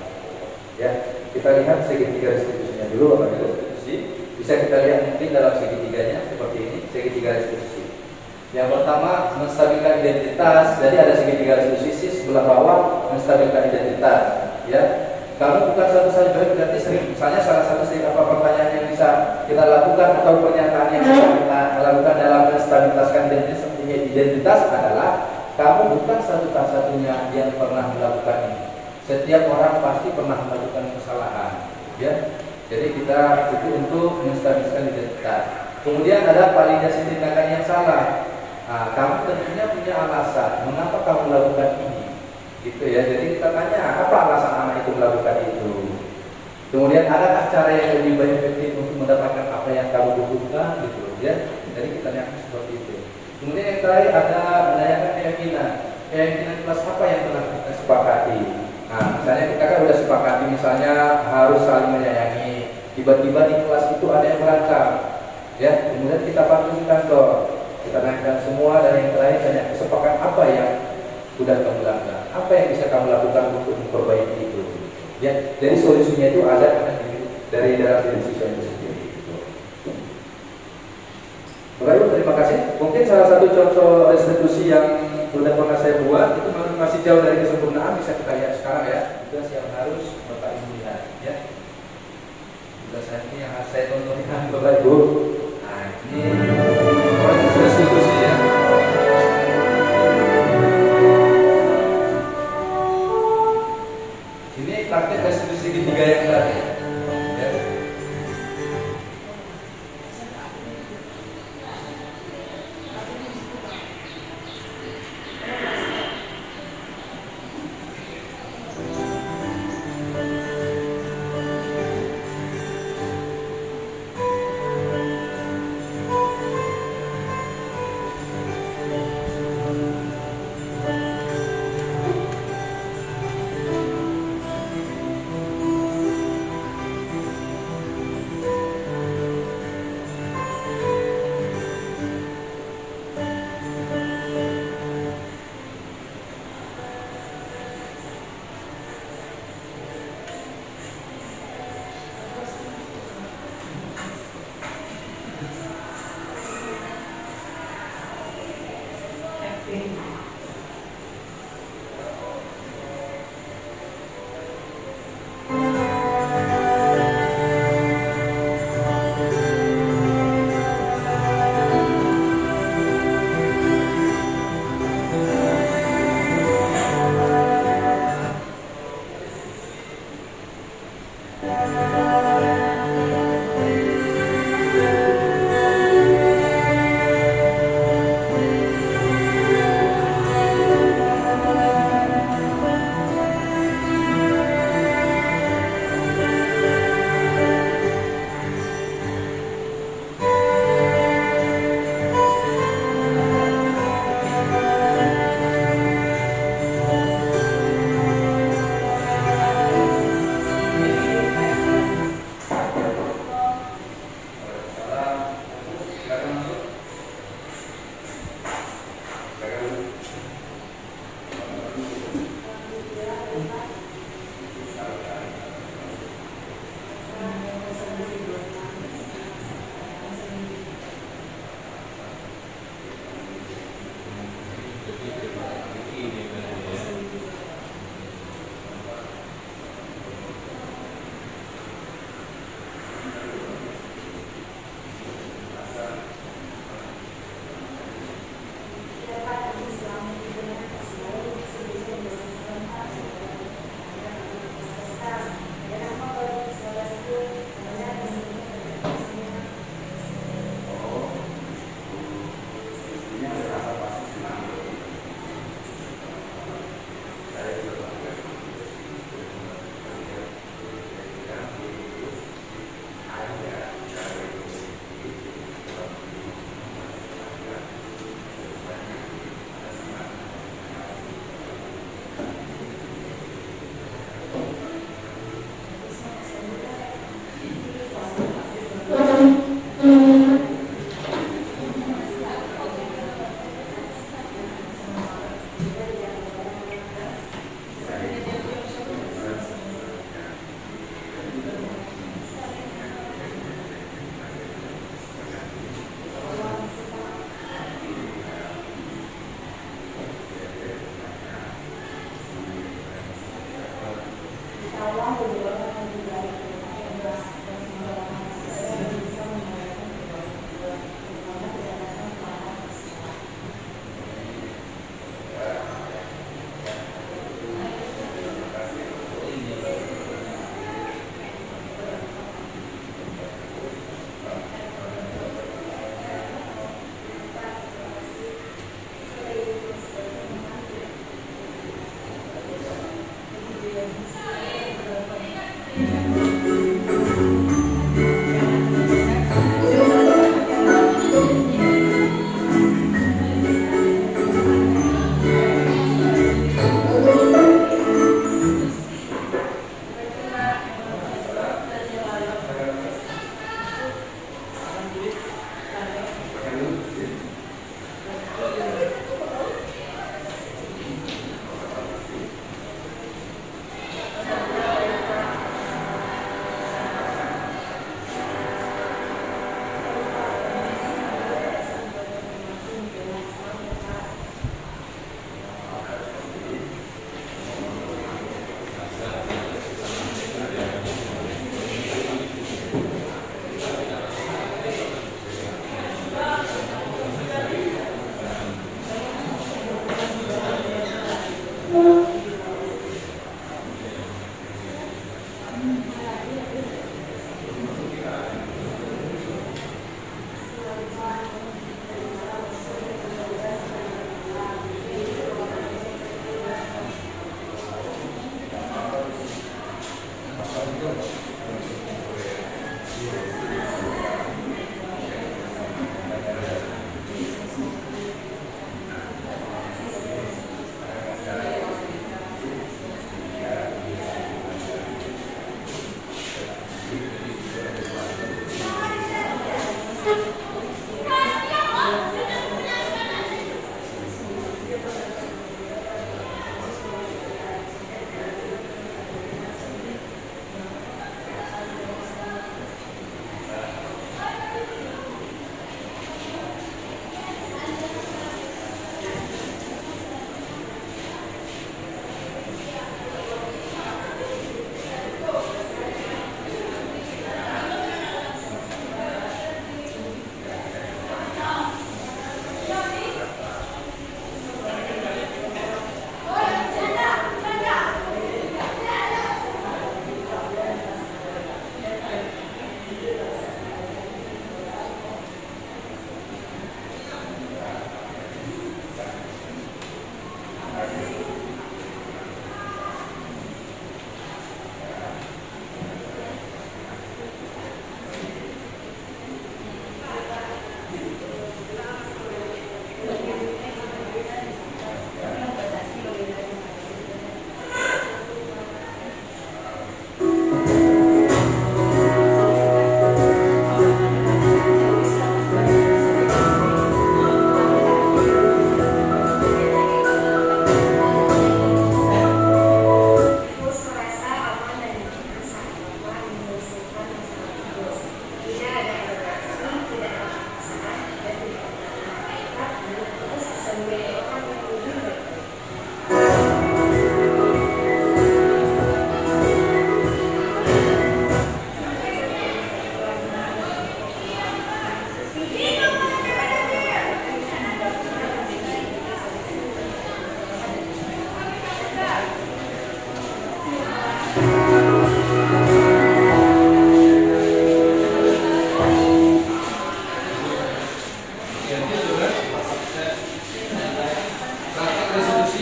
I: Ya, kita lihat segitiga restitusinya dulu, Bapak Ibu. Restitusi bisa kita lihat mungkin dalam segitiganya seperti ini, segitiga restitusi. Yang pertama, menstabilkan identitas. Jadi ada segitiga restitusi sebelah bawah, menstabilkan identitas. Ya, kamu bukan satu saja berarti sering. Misalnya salah satu pertanyaan yang bisa kita lakukan atau pernyataan yang bisa kita lakukan dalam menstabilkan identitas adalah kamu bukan satu-satunya yang pernah melakukan ini. Setiap orang pasti pernah melakukan kesalahan. Ya, jadi kita itu untuk menstabilkan identitas. Kemudian ada validasi tindakan yang salah. Nah, kamu tentunya punya alasan mengapa kamu melakukan ini, gitu ya. Jadi kita tanya apa alasan anak itu melakukan itu. Kemudian adakah cara yang lebih baik efektif untuk mendapatkan apa yang kamu butuhkan, gitu ya. Jadi kita lihat seperti itu. Kemudian yang terakhir ada menanyakan keyakinan kelas apa yang telah kita sepakati. Nah, misalnya kita kan udah sepakati misalnya harus saling menyayangi. Tiba-tiba di kelas itu ada yang berantem, ya. Kemudian kita panggil di kantor. Kita naikkan semua dan yang terakhir tanya kesepakatan apa yang sudah kamu lakukan, apa yang bisa kamu lakukan untuk memperbaiki itu. Ya, jadi solusinya itu ada dari dalam diri siswa itu sendiri. Bapak, terima kasih. Mungkin salah satu contoh restitusi yang sudah pernah saya buat itu masih jauh dari kesempurnaan, bisa kita lihat sekarang ya. Tugas yang harus Bapak Ibu lihat, ya. Tugas ini yang harus saya tontonkan Bapak Ibu. Nah, ini proses restitusi ya. Ini praktik restitusi ketiga yang tadi. Ya.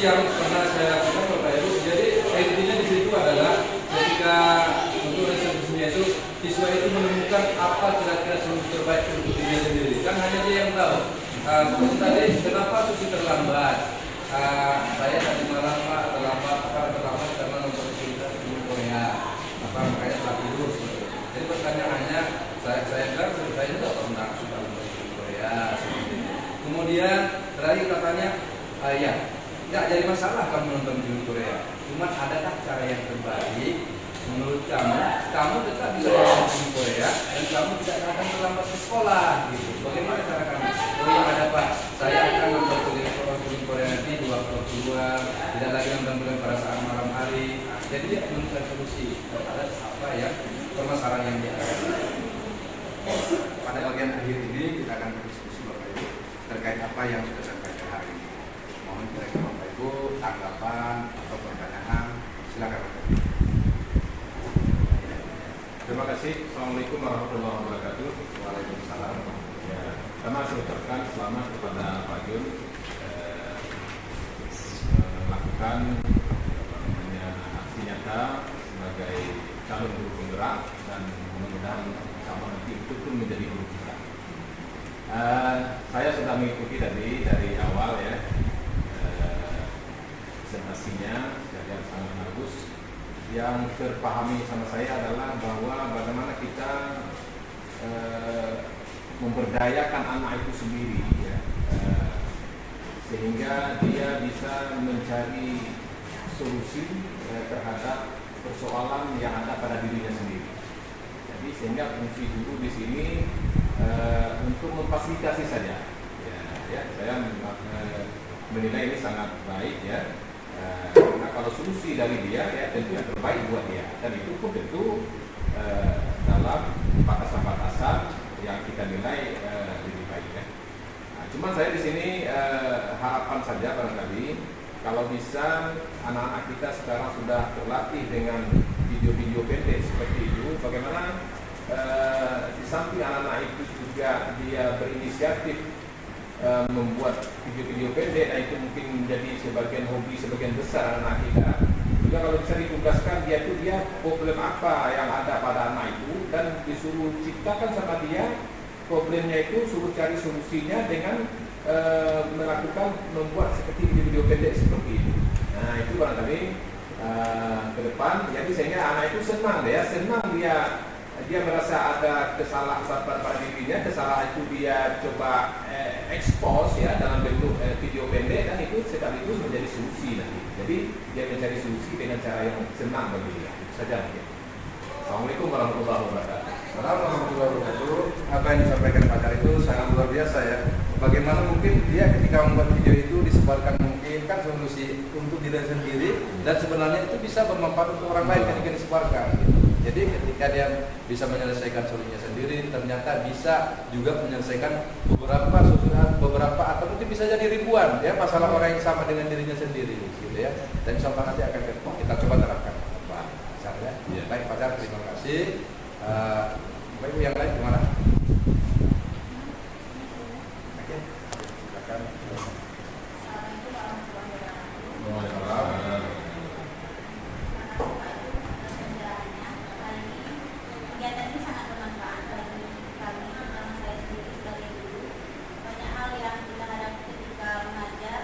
I: yang pernah saya lakukan Bapak Ibu. Jadi intinya di situ adalah ketika untuk resolusinya itu siswa itu menemukan apa kira-kira solusi terbaik untuk dirinya sendiri. Kan hanya dia yang tahu. Seperti tadi, kenapa Susi terlambat? Saya tadi malam Pak terlambat karena nonton cerita film Korea. Makanya telah tidur. Jadi pertanyaannya, saya bilang saya juga pernah suka nonton film Korea. Kemudian terakhir katanya, ya, nggak jadi masalah kamu nonton film Korea. Cuma adakah cara yang terbaik menurut kamu tetap bisa nonton film Korea dan kamu tidak akan terlambat ke sekolah gitu. Bagaimana cara kamu? Oh ya ada Pak, saya akan nonton film Korea nanti di waktu luar, tidak lagi nonton film pada saat malam hari. Jadi dia menemukan solusi terhadap apa ya permasalahan yang dia ada.
J: Pada bagian akhir ini kita akan berdiskusi Bapak Ibu terkait apa yang sudah disampaikan hari ini. Mohon kiranya Bapak Ibu tanggapan atau pertanyaan, silakan Bapak Ibu.
B: Terima kasih. Assalamualaikum warahmatullahi wabarakatuh.
J: Waalaikumsalam.
B: Ya, pertama saya ucapkan selamat kepada Pak Jun melakukan aksi nyata sebagai calon guru penggerak dan mudah-mudahan sama nanti itu pun menjadi guru penggerak. Saya sudah mengikuti dari awal ya presentasinya, jadi sangat bagus. Yang terpahami sama saya adalah bahwa bagaimana kita memberdayakan anak itu sendiri ya, sehingga dia bisa mencari solusi terhadap persoalan yang ada pada dirinya sendiri. Jadi sehingga fungsi guru di sini untuk memfasilitasi saja. Ya, saya menilai ini sangat baik ya. Karena kalau solusi dari dia ya tentu yang terbaik buat dia, dan itu pun tentu dalam batasan-batasan yang kita nilai lebih baik ya. Nah, cuma saya di sini harapan saja barangkali kalau bisa anak-anak kita sekarang sudah terlatih dengan video-video pendek seperti itu, bagaimana di samping anak-anak itu juga dia berinisiatif membuat video-video pendek, nah itu mungkin menjadi sebagian hobi sebagian besar anak kita. Juga kalau bisa ditugaskan dia problem apa yang ada pada anak itu dan disuruh ciptakan sama dia problemnya itu, suruh cari solusinya dengan membuat seperti video-video pendek seperti itu. Nah itu barangkali ke depan, jadi sehingga anak itu senang dia dia merasa ada kesalahan pada dirinya, kesalahan itu dia coba expose ya dalam bentuk video pendek, dan itu sekaligus menjadi solusi nanti. Jadi dia mencari solusi dengan cara yang senang bagi dia. Itu saja mungkin. Assalamualaikum warahmatullahi wabarakatuh.
J: Assalamualaikum warahmatullahi wabarakatuh. Apa yang disampaikan Pak Dar itu sangat luar biasa ya. Bagaimana mungkin dia ketika membuat video itu disebarkan, mungkin kan solusi untuk diri sendiri, dan sebenarnya itu bisa bermanfaat untuk orang lain ketika disebarkan. Gitu. Jadi ketika dia bisa menyelesaikan solusinya sendiri, ternyata bisa juga menyelesaikan beberapa atau mungkin bisa jadi ribuan ya masalah orang yang sama dengan dirinya sendiri, gitu ya. Dan insya Allah nanti akan kita coba terapkan. Ya. Baik Pak Dar, terima kasih. Bapak Ibu yang lain gimana? Oke, silakan.
K: Kegiatan ini sangat bermanfaat bagi kami, terutama saya sendiri sebagai guru. Banyak hal yang kita hadapi ketika mengajar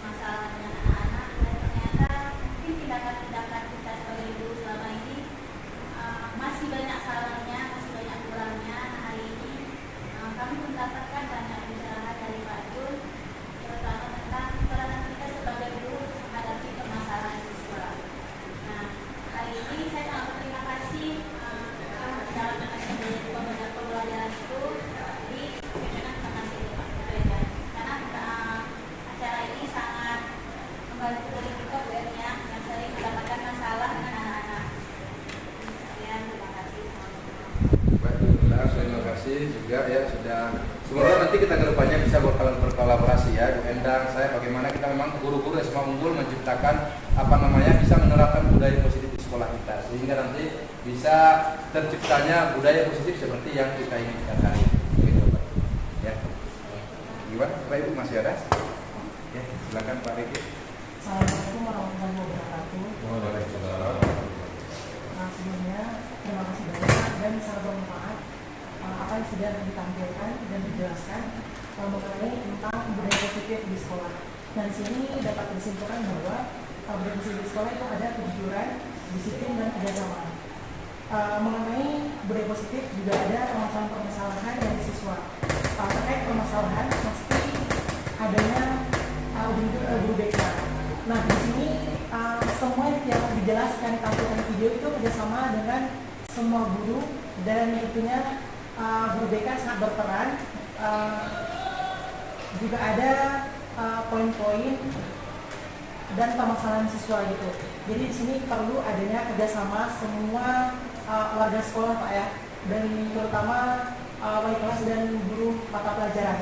K: masalah dengan anak-anak, dan ternyata mungkin tindakan-tindakan kita sebagai guru selama ini masih banyak salahnya, masih banyak kurangnya. Nah, hari ini kami mendapatkan banyak pencerahan dari Pak Jun, terutama tentang peranan kita sebagai guru menghadapi permasalahan siswa. Nah, hari ini saya sangat berterima kasih dalam pembelajaran itu di pimpinan penasihat Pak Jun, karena acara ini sangat membantu dari kita Bu yang sering mendapatkan masalah dengan anak-anak.
J: Terima kasih juga ya sudah. Semoga nanti kita ke depannya bisa berkolaborasi ya Bu Endang, saya bagaimana kita memang guru-guru SMA Unggul menciptakan bisa menerapkan budaya positif di sekolah kita, sehingga nanti bisa terciptanya budaya positif seperti yang kita inginkan hari ini. Gitu, Pak. Ya. Gimana Pak Ibu masih ada? Ya, silakan Pak Riki.
G: Assalamualaikum warahmatullahi wabarakatuh.
J: Waalaikumsalam.
G: Sebelumnya terima kasih banyak dan sangat bermanfaat apa yang sudah ditampilkan dan dijelaskan mengenai tentang budaya positif di sekolah. Dan di sini dapat disimpulkan bahwa budaya positif di sekolah itu ada kejujuran, disiplin, dan kerjasama. Mengenai budaya positif juga ada permasalahan dari siswa. Terkait permasalahan pasti adanya guru BK. Nah, di sini semua yang dijelaskan tampilan video itu kerjasama dengan semua guru, dan tentunya guru BK sangat berperan. Juga ada poin-poin dan permasalahan siswa gitu. Jadi di sini perlu adanya kerjasama semua warga sekolah Pak ya, dan terutama wali kelas dan guru mata pelajaran.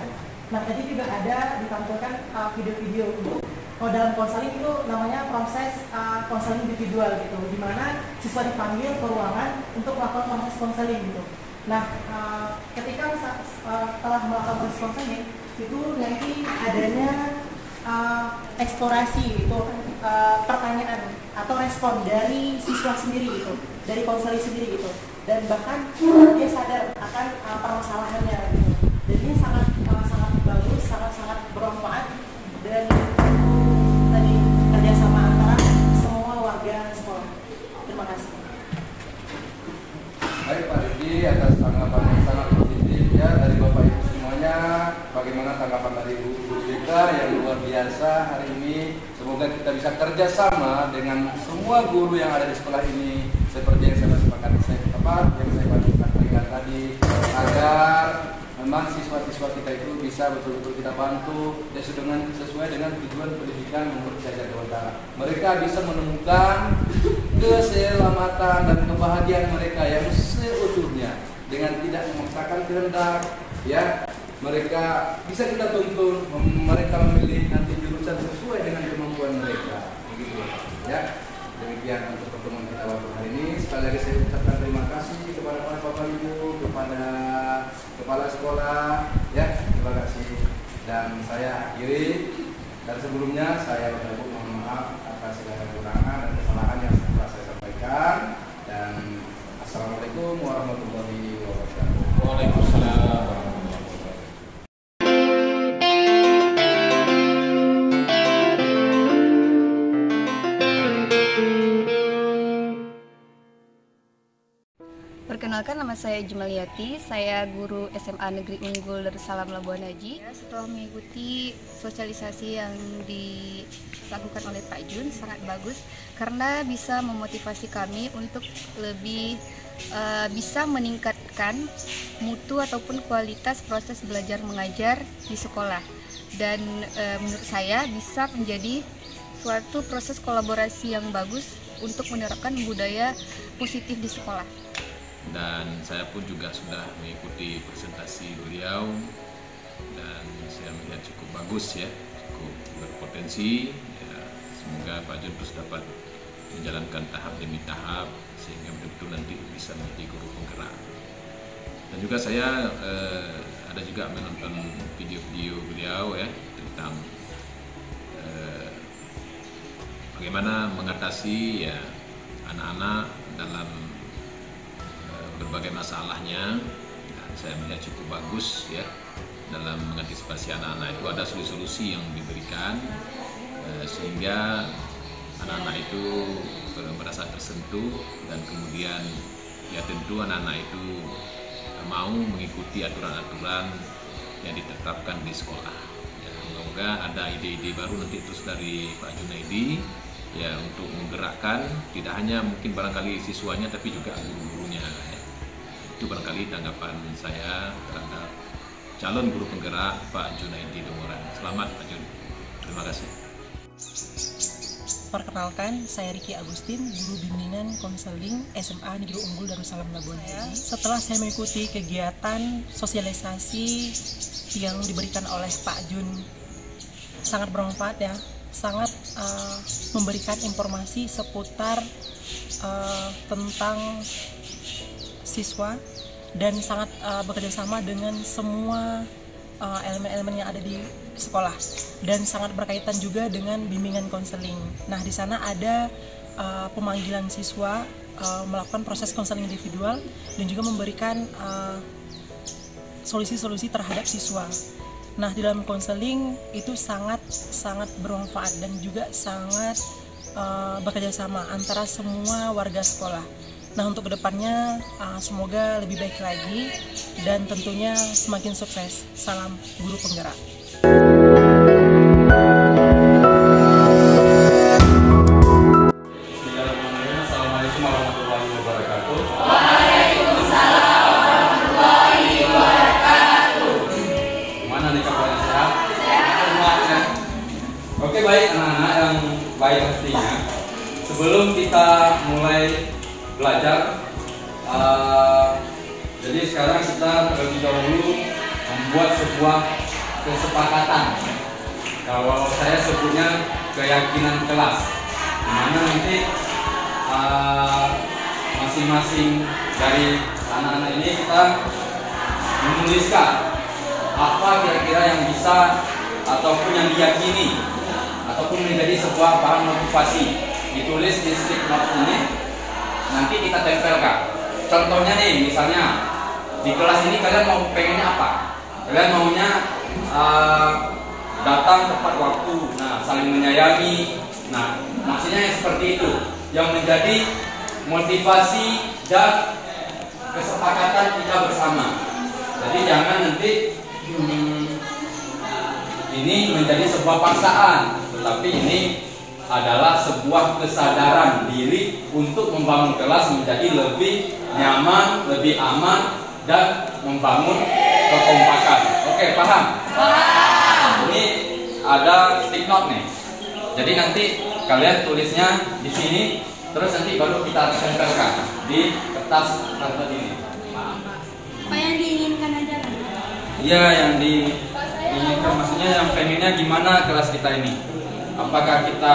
G: Nah, tadi juga ada ditampilkan video-video untuk dalam konseling itu namanya proses konseling individual gitu, di mana siswa dipanggil ke ruangan untuk melakukan proses konseling gitu. Nah, ketika telah melakukan proses konseling itu nanti adanya eksplorasi itu pertanyaan atau respon dari siswa sendiri gitu, dari konseling sendiri gitu, dan bahkan dia sadar akan permasalahannya gitu. Jadi ini sangat bagus, sangat bermanfaat, dan tadi kerjasama antara semua warga sekolah. Terima kasih.
J: Baik Pak Riki, atas tanggapan yang sangat positif ya dari Bapak Ibu semuanya. Bagaimana tanggapan dari Bu Rika yang luar biasa hari ini. Semoga kita bisa kerjasama dengan semua guru yang ada di sekolah ini, seperti yang saya sampaikan yang saya sampaikan tadi, agar memang siswa-siswa kita itu bisa betul-betul kita bantu sesuai dengan tujuan pendidikan menurut Jajar Dewantara. Mereka bisa menemukan keselamatan dan kebahagiaan mereka yang seutuhnya dengan tidak memaksakan kehendak. Ya, mereka bisa kita tuntun, mereka memilih nanti jurusan sesuai dengan kemampuan mereka. Begitu, ya. Demikian untuk pertemuan kita waktu hari ini. Sekali lagi saya ucapkan terima kasih kepada para Bapak Ibu, kepada kepala sekolah, ya, terima kasih. Dan saya akhiri, dan sebelumnya saya Bapak Ibu mohon maaf atas segala kekurangan dan kesalahan yang telah saya sampaikan. Dan assalamualaikum warahmatullahi wabarakatuh.
B: Waalaikumsalam.
E: Perkenalkan, nama saya Jumaliati, saya guru SMA Negeri Unggul Darussalam Labuan Haji. Setelah mengikuti sosialisasi yang dilakukan oleh Pak Jun, sangat bagus karena bisa memotivasi kami untuk lebih bisa meningkatkan mutu ataupun kualitas proses belajar mengajar di sekolah. Dan menurut saya bisa menjadi suatu proses kolaborasi yang bagus untuk menerapkan budaya positif di sekolah.
L: Dan saya pun juga sudah mengikuti presentasi beliau dan saya melihat cukup bagus ya, cukup berpotensi ya. Semoga Pak Jun terus dapat menjalankan tahap demi tahap sehingga betul-betul nanti bisa menjadi guru penggerak. Dan juga saya ada juga menonton video-video beliau ya tentang bagaimana mengatasi ya anak-anak dalam berbagai masalahnya. Dan saya melihat cukup bagus ya dalam mengantisipasi anak-anak itu ada solusi-solusi yang diberikan sehingga anak-anak itu merasa tersentuh dan kemudian ya tentu anak-anak itu mau mengikuti aturan-aturan yang ditetapkan di sekolah. Ya, semoga ada ide-ide baru nanti terus dari Pak Junaidi ya untuk menggerakkan tidak hanya mungkin barangkali siswanya tapi juga guru-gurunya. Ya. Itu barangkali tanggapan saya terhadap calon guru penggerak Pak Junaidi Dongoran. Selamat Pak Jun. Terima kasih.
G: Perkenalkan, saya Riki Agustin, guru bimbingan konseling SMA Negeri Unggul Darussalam Labuan Haji. Setelah saya mengikuti kegiatan sosialisasi yang diberikan oleh Pak Jun, sangat bermanfaat ya, sangat memberikan informasi seputar tentang siswa dan sangat bekerjasama dengan semua elemen-elemen yang ada di sekolah dan sangat berkaitan juga dengan bimbingan konseling. Nah, di sana ada pemanggilan siswa melakukan proses konseling individual dan juga memberikan solusi-solusi terhadap siswa. Nah, di dalam konseling itu sangat bermanfaat dan juga sangat bekerja sama antara semua warga sekolah. Nah, untuk kedepannya semoga lebih baik lagi dan tentunya semakin sukses. Salam guru penggerak.
I: Assalamualaikum warahmatullahi wabarakatuh.
M: Waalaikumsalam warahmatullahi wabarakatuh.
I: Gimana nih kabarnya, sehat? Sehat. Oke, baik anak-anak yang baik pastinya. Sebelum kita mulai belajar, jadi sekarang kita terlebih dahulu membuat sebuah kesepakatan. Kalau saya sebutnya keyakinan kelas, dimana nanti masing-masing dari anak-anak ini kita menuliskan apa kira-kira yang bisa ataupun yang diyakini ataupun menjadi sebuah bahan motivasi, ditulis di stick note ini. Nanti kita tempelkan. Contohnya nih, misalnya di kelas ini kalian mau pengennya apa? Kalian maunya datang tepat waktu, nah saling menyayangi. Nah, maksudnya yang seperti itu, yang menjadi motivasi dan kesepakatan kita bersama. Jadi jangan nanti ini menjadi sebuah paksaan, tetapi ini adalah sebuah kesadaran diri untuk membangun kelas menjadi lebih nyaman, lebih aman, dan membangun kekompakan. Oke, paham? Paham. Ini ada stick note nih. Jadi nanti kalian tulisnya di sini, terus nanti baru kita tempelkan di kertas kartu ini.
K: Apa yang diinginkan aja?
I: Iya, yang diinginkan, maksudnya yang pengennya gimana kelas kita ini? Apakah kita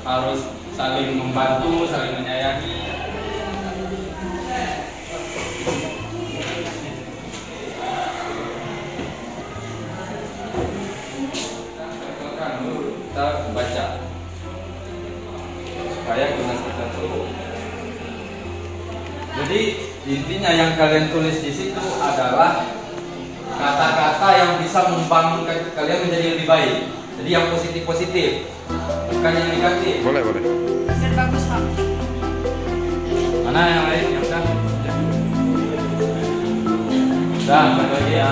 I: harus saling membantu, saling menyayangi? Kita baca supaya kelas kita tuh. Jadi intinya yang kalian tulis di situ adalah kata-kata yang bisa membangun kalian menjadi lebih baik. Jadi yang positif-positif, bukan yang negatif.
M: Boleh.
E: Dan bagus, Pak.
N: Mana yang lain yang udah? Udah, balik lagi ya.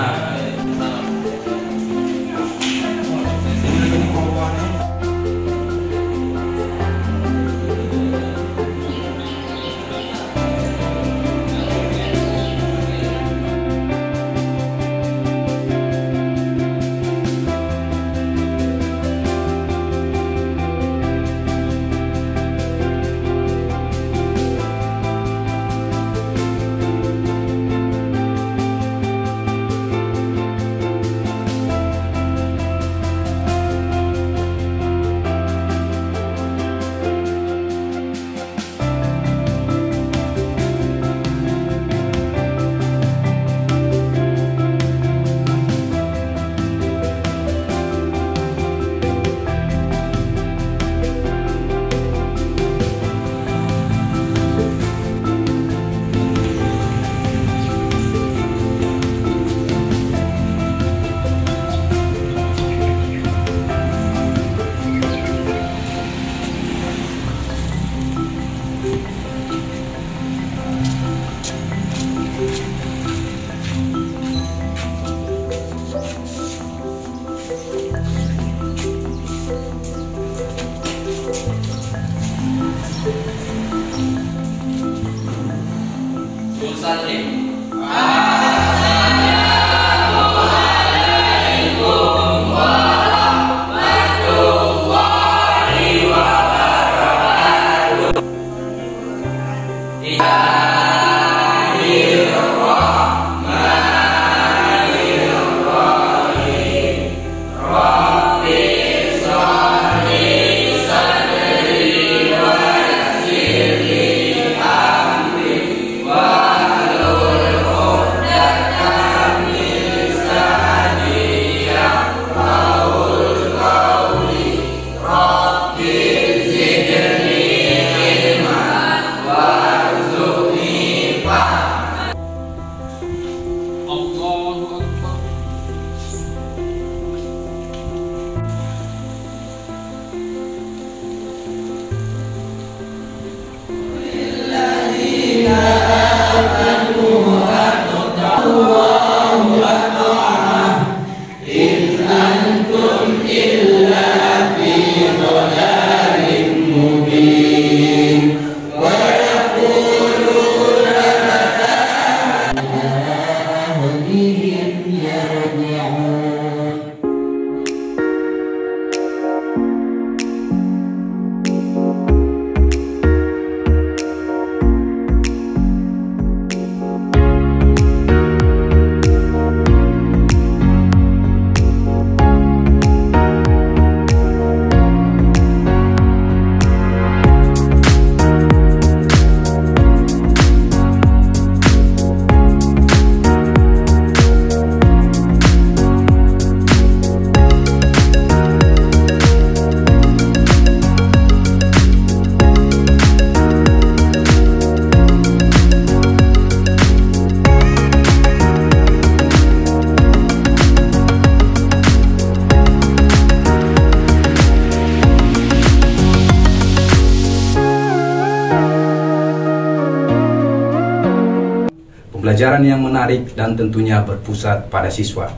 O: Pembelajaran yang menarik dan tentunya berpusat pada siswa.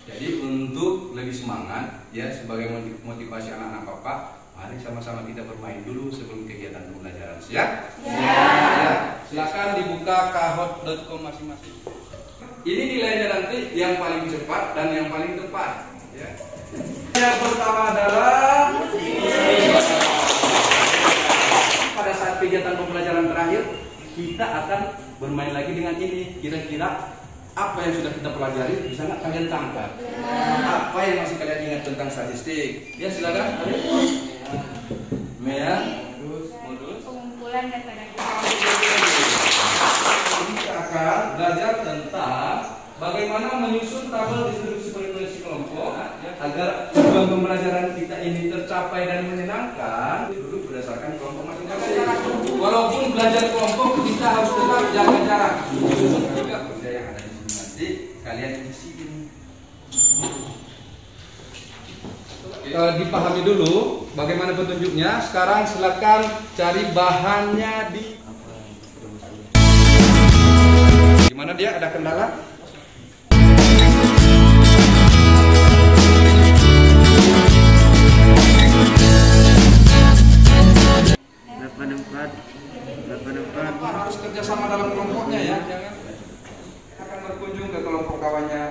J: Jadi untuk lebih semangat ya sebagai motivasi anak-anak Bapak, mari sama-sama kita bermain dulu sebelum kegiatan pembelajaran. Siap? Ya. Silakan dibuka kahot.com masing-masing. Ini nilainya nanti yang paling cepat dan yang paling tepat. Ya. Yang pertama adalah pada saat kegiatan pembelajaran terakhir kita akan bermain lagi dengan ini. Kira-kira apa yang sudah kita pelajari bisa nggak kalian tangkap? Apa yang masih kalian ingat tentang statistik? Ya silakan. Mea, modus
K: pengumpulan data-data.
J: Kita akan belajar tentang bagaimana menyusun tabel distribusi frekuensi kelompok agar tujuan pembelajaran kita ini tercapai dan menyenangkan dulu berdasarkan kelompok masing-masing.
I: walaupun belajar kelompok kita harus tetap jaga jarak. Juga kerja yang ada di sini nanti kalian isiin. Dipahami dulu bagaimana petunjuknya. Sekarang silakan cari bahannya di. Gimana dia? Ada kendala? Harus kerjasama dalam kelompoknya ya, jangan akan berkunjung ke kelompok kawannya.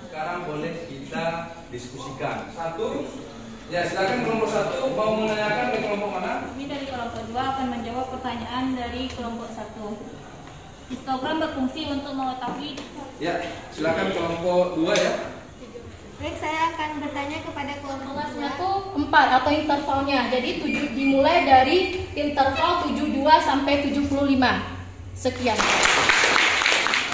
I: Sekarang boleh kita diskusikan. Satu, ya silakan kelompok satu mau menanyakan ke kelompok mana?
P: Kami dari kelompok 2 akan menjawab pertanyaan dari kelompok 1. Histogram berfungsi untuk mengetahui.
I: Ya, silakan kelompok 2 ya.
Q: Baik, saya akan bertanya kepada kelompok 2.
P: 4 atau intervalnya. Jadi 7 dimulai dari interval 72 sampai 75. Sekian.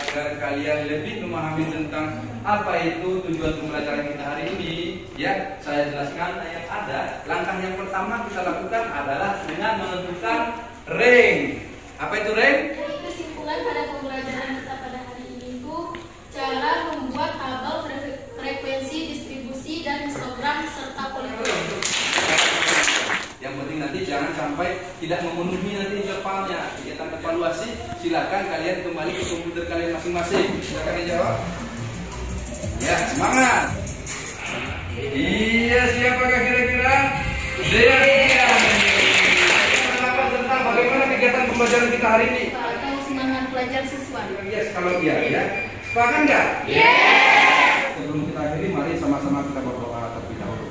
I: Agar kalian lebih memahami tentang apa itu tujuan pembelajaran kita hari ini, ya, saya jelaskan yang ada. Langkah yang pertama kita lakukan adalah dengan menentukan rank. Apa itu rank?
P: Kesimpulan pada pembelajaran kita pada hari ini itu cara membuat tabel frekuensi, distribusi, dan histogram serta poligon.
I: Yang penting nanti jangan sampai tidak memenuhi nanti intervalnya. Kegiatan evaluasi silakan kalian kembali ke komputer kalian masing-masing. Silakan dijawab. Ya, semangat. Iya, siapakah kira-kira? Dia. Tentang bagaimana kegiatan pembelajaran kita hari ini?
P: Atau semangat belajar siswa.
I: Yes, kalau iya ya. Sepakat nggak?
P: Yes.
I: Sebelum kita akhiri, mari sama-sama kita berdoa terlebih dahulu.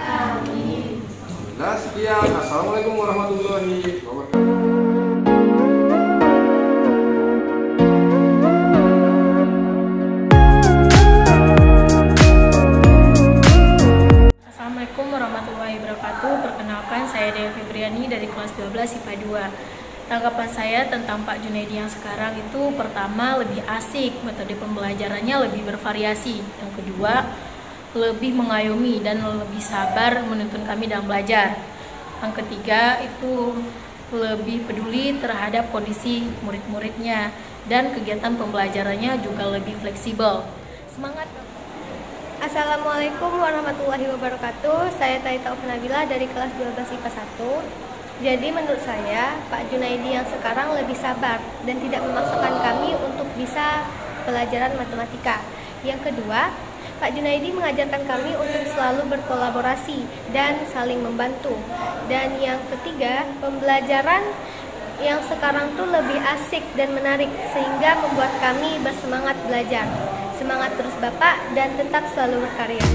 P: Amin.
I: Sekian. Assalamualaikum warahmatullahi wabarakatuh.
P: Assalamualaikum warahmatullahi wabarakatuh. Perkenalkan, saya Dewi Febriani dari kelas 12 IPA 2. Tanggapan saya tentang Pak Junaidi yang sekarang itu, pertama, lebih asik, metode pembelajarannya lebih bervariasi. Yang kedua, lebih mengayomi dan lebih sabar menuntun kami dalam belajar. Yang ketiga, itu lebih peduli terhadap kondisi murid-muridnya dan kegiatan pembelajarannya juga lebih fleksibel. Semangat!
Q: Assalamualaikum warahmatullahi wabarakatuh. Saya Taita Nabila dari kelas 12 IPA 1. Jadi menurut saya Pak Junaidi yang sekarang lebih sabar dan tidak memaksakan kami untuk bisa pelajaran matematika. Yang kedua, Pak Junaidi mengajarkan kami untuk selalu berkolaborasi dan saling membantu. Dan yang ketiga, pembelajaran yang sekarang tuh lebih asik dan menarik sehingga membuat kami bersemangat belajar. Semangat terus Bapak dan tetap selalu berkarya.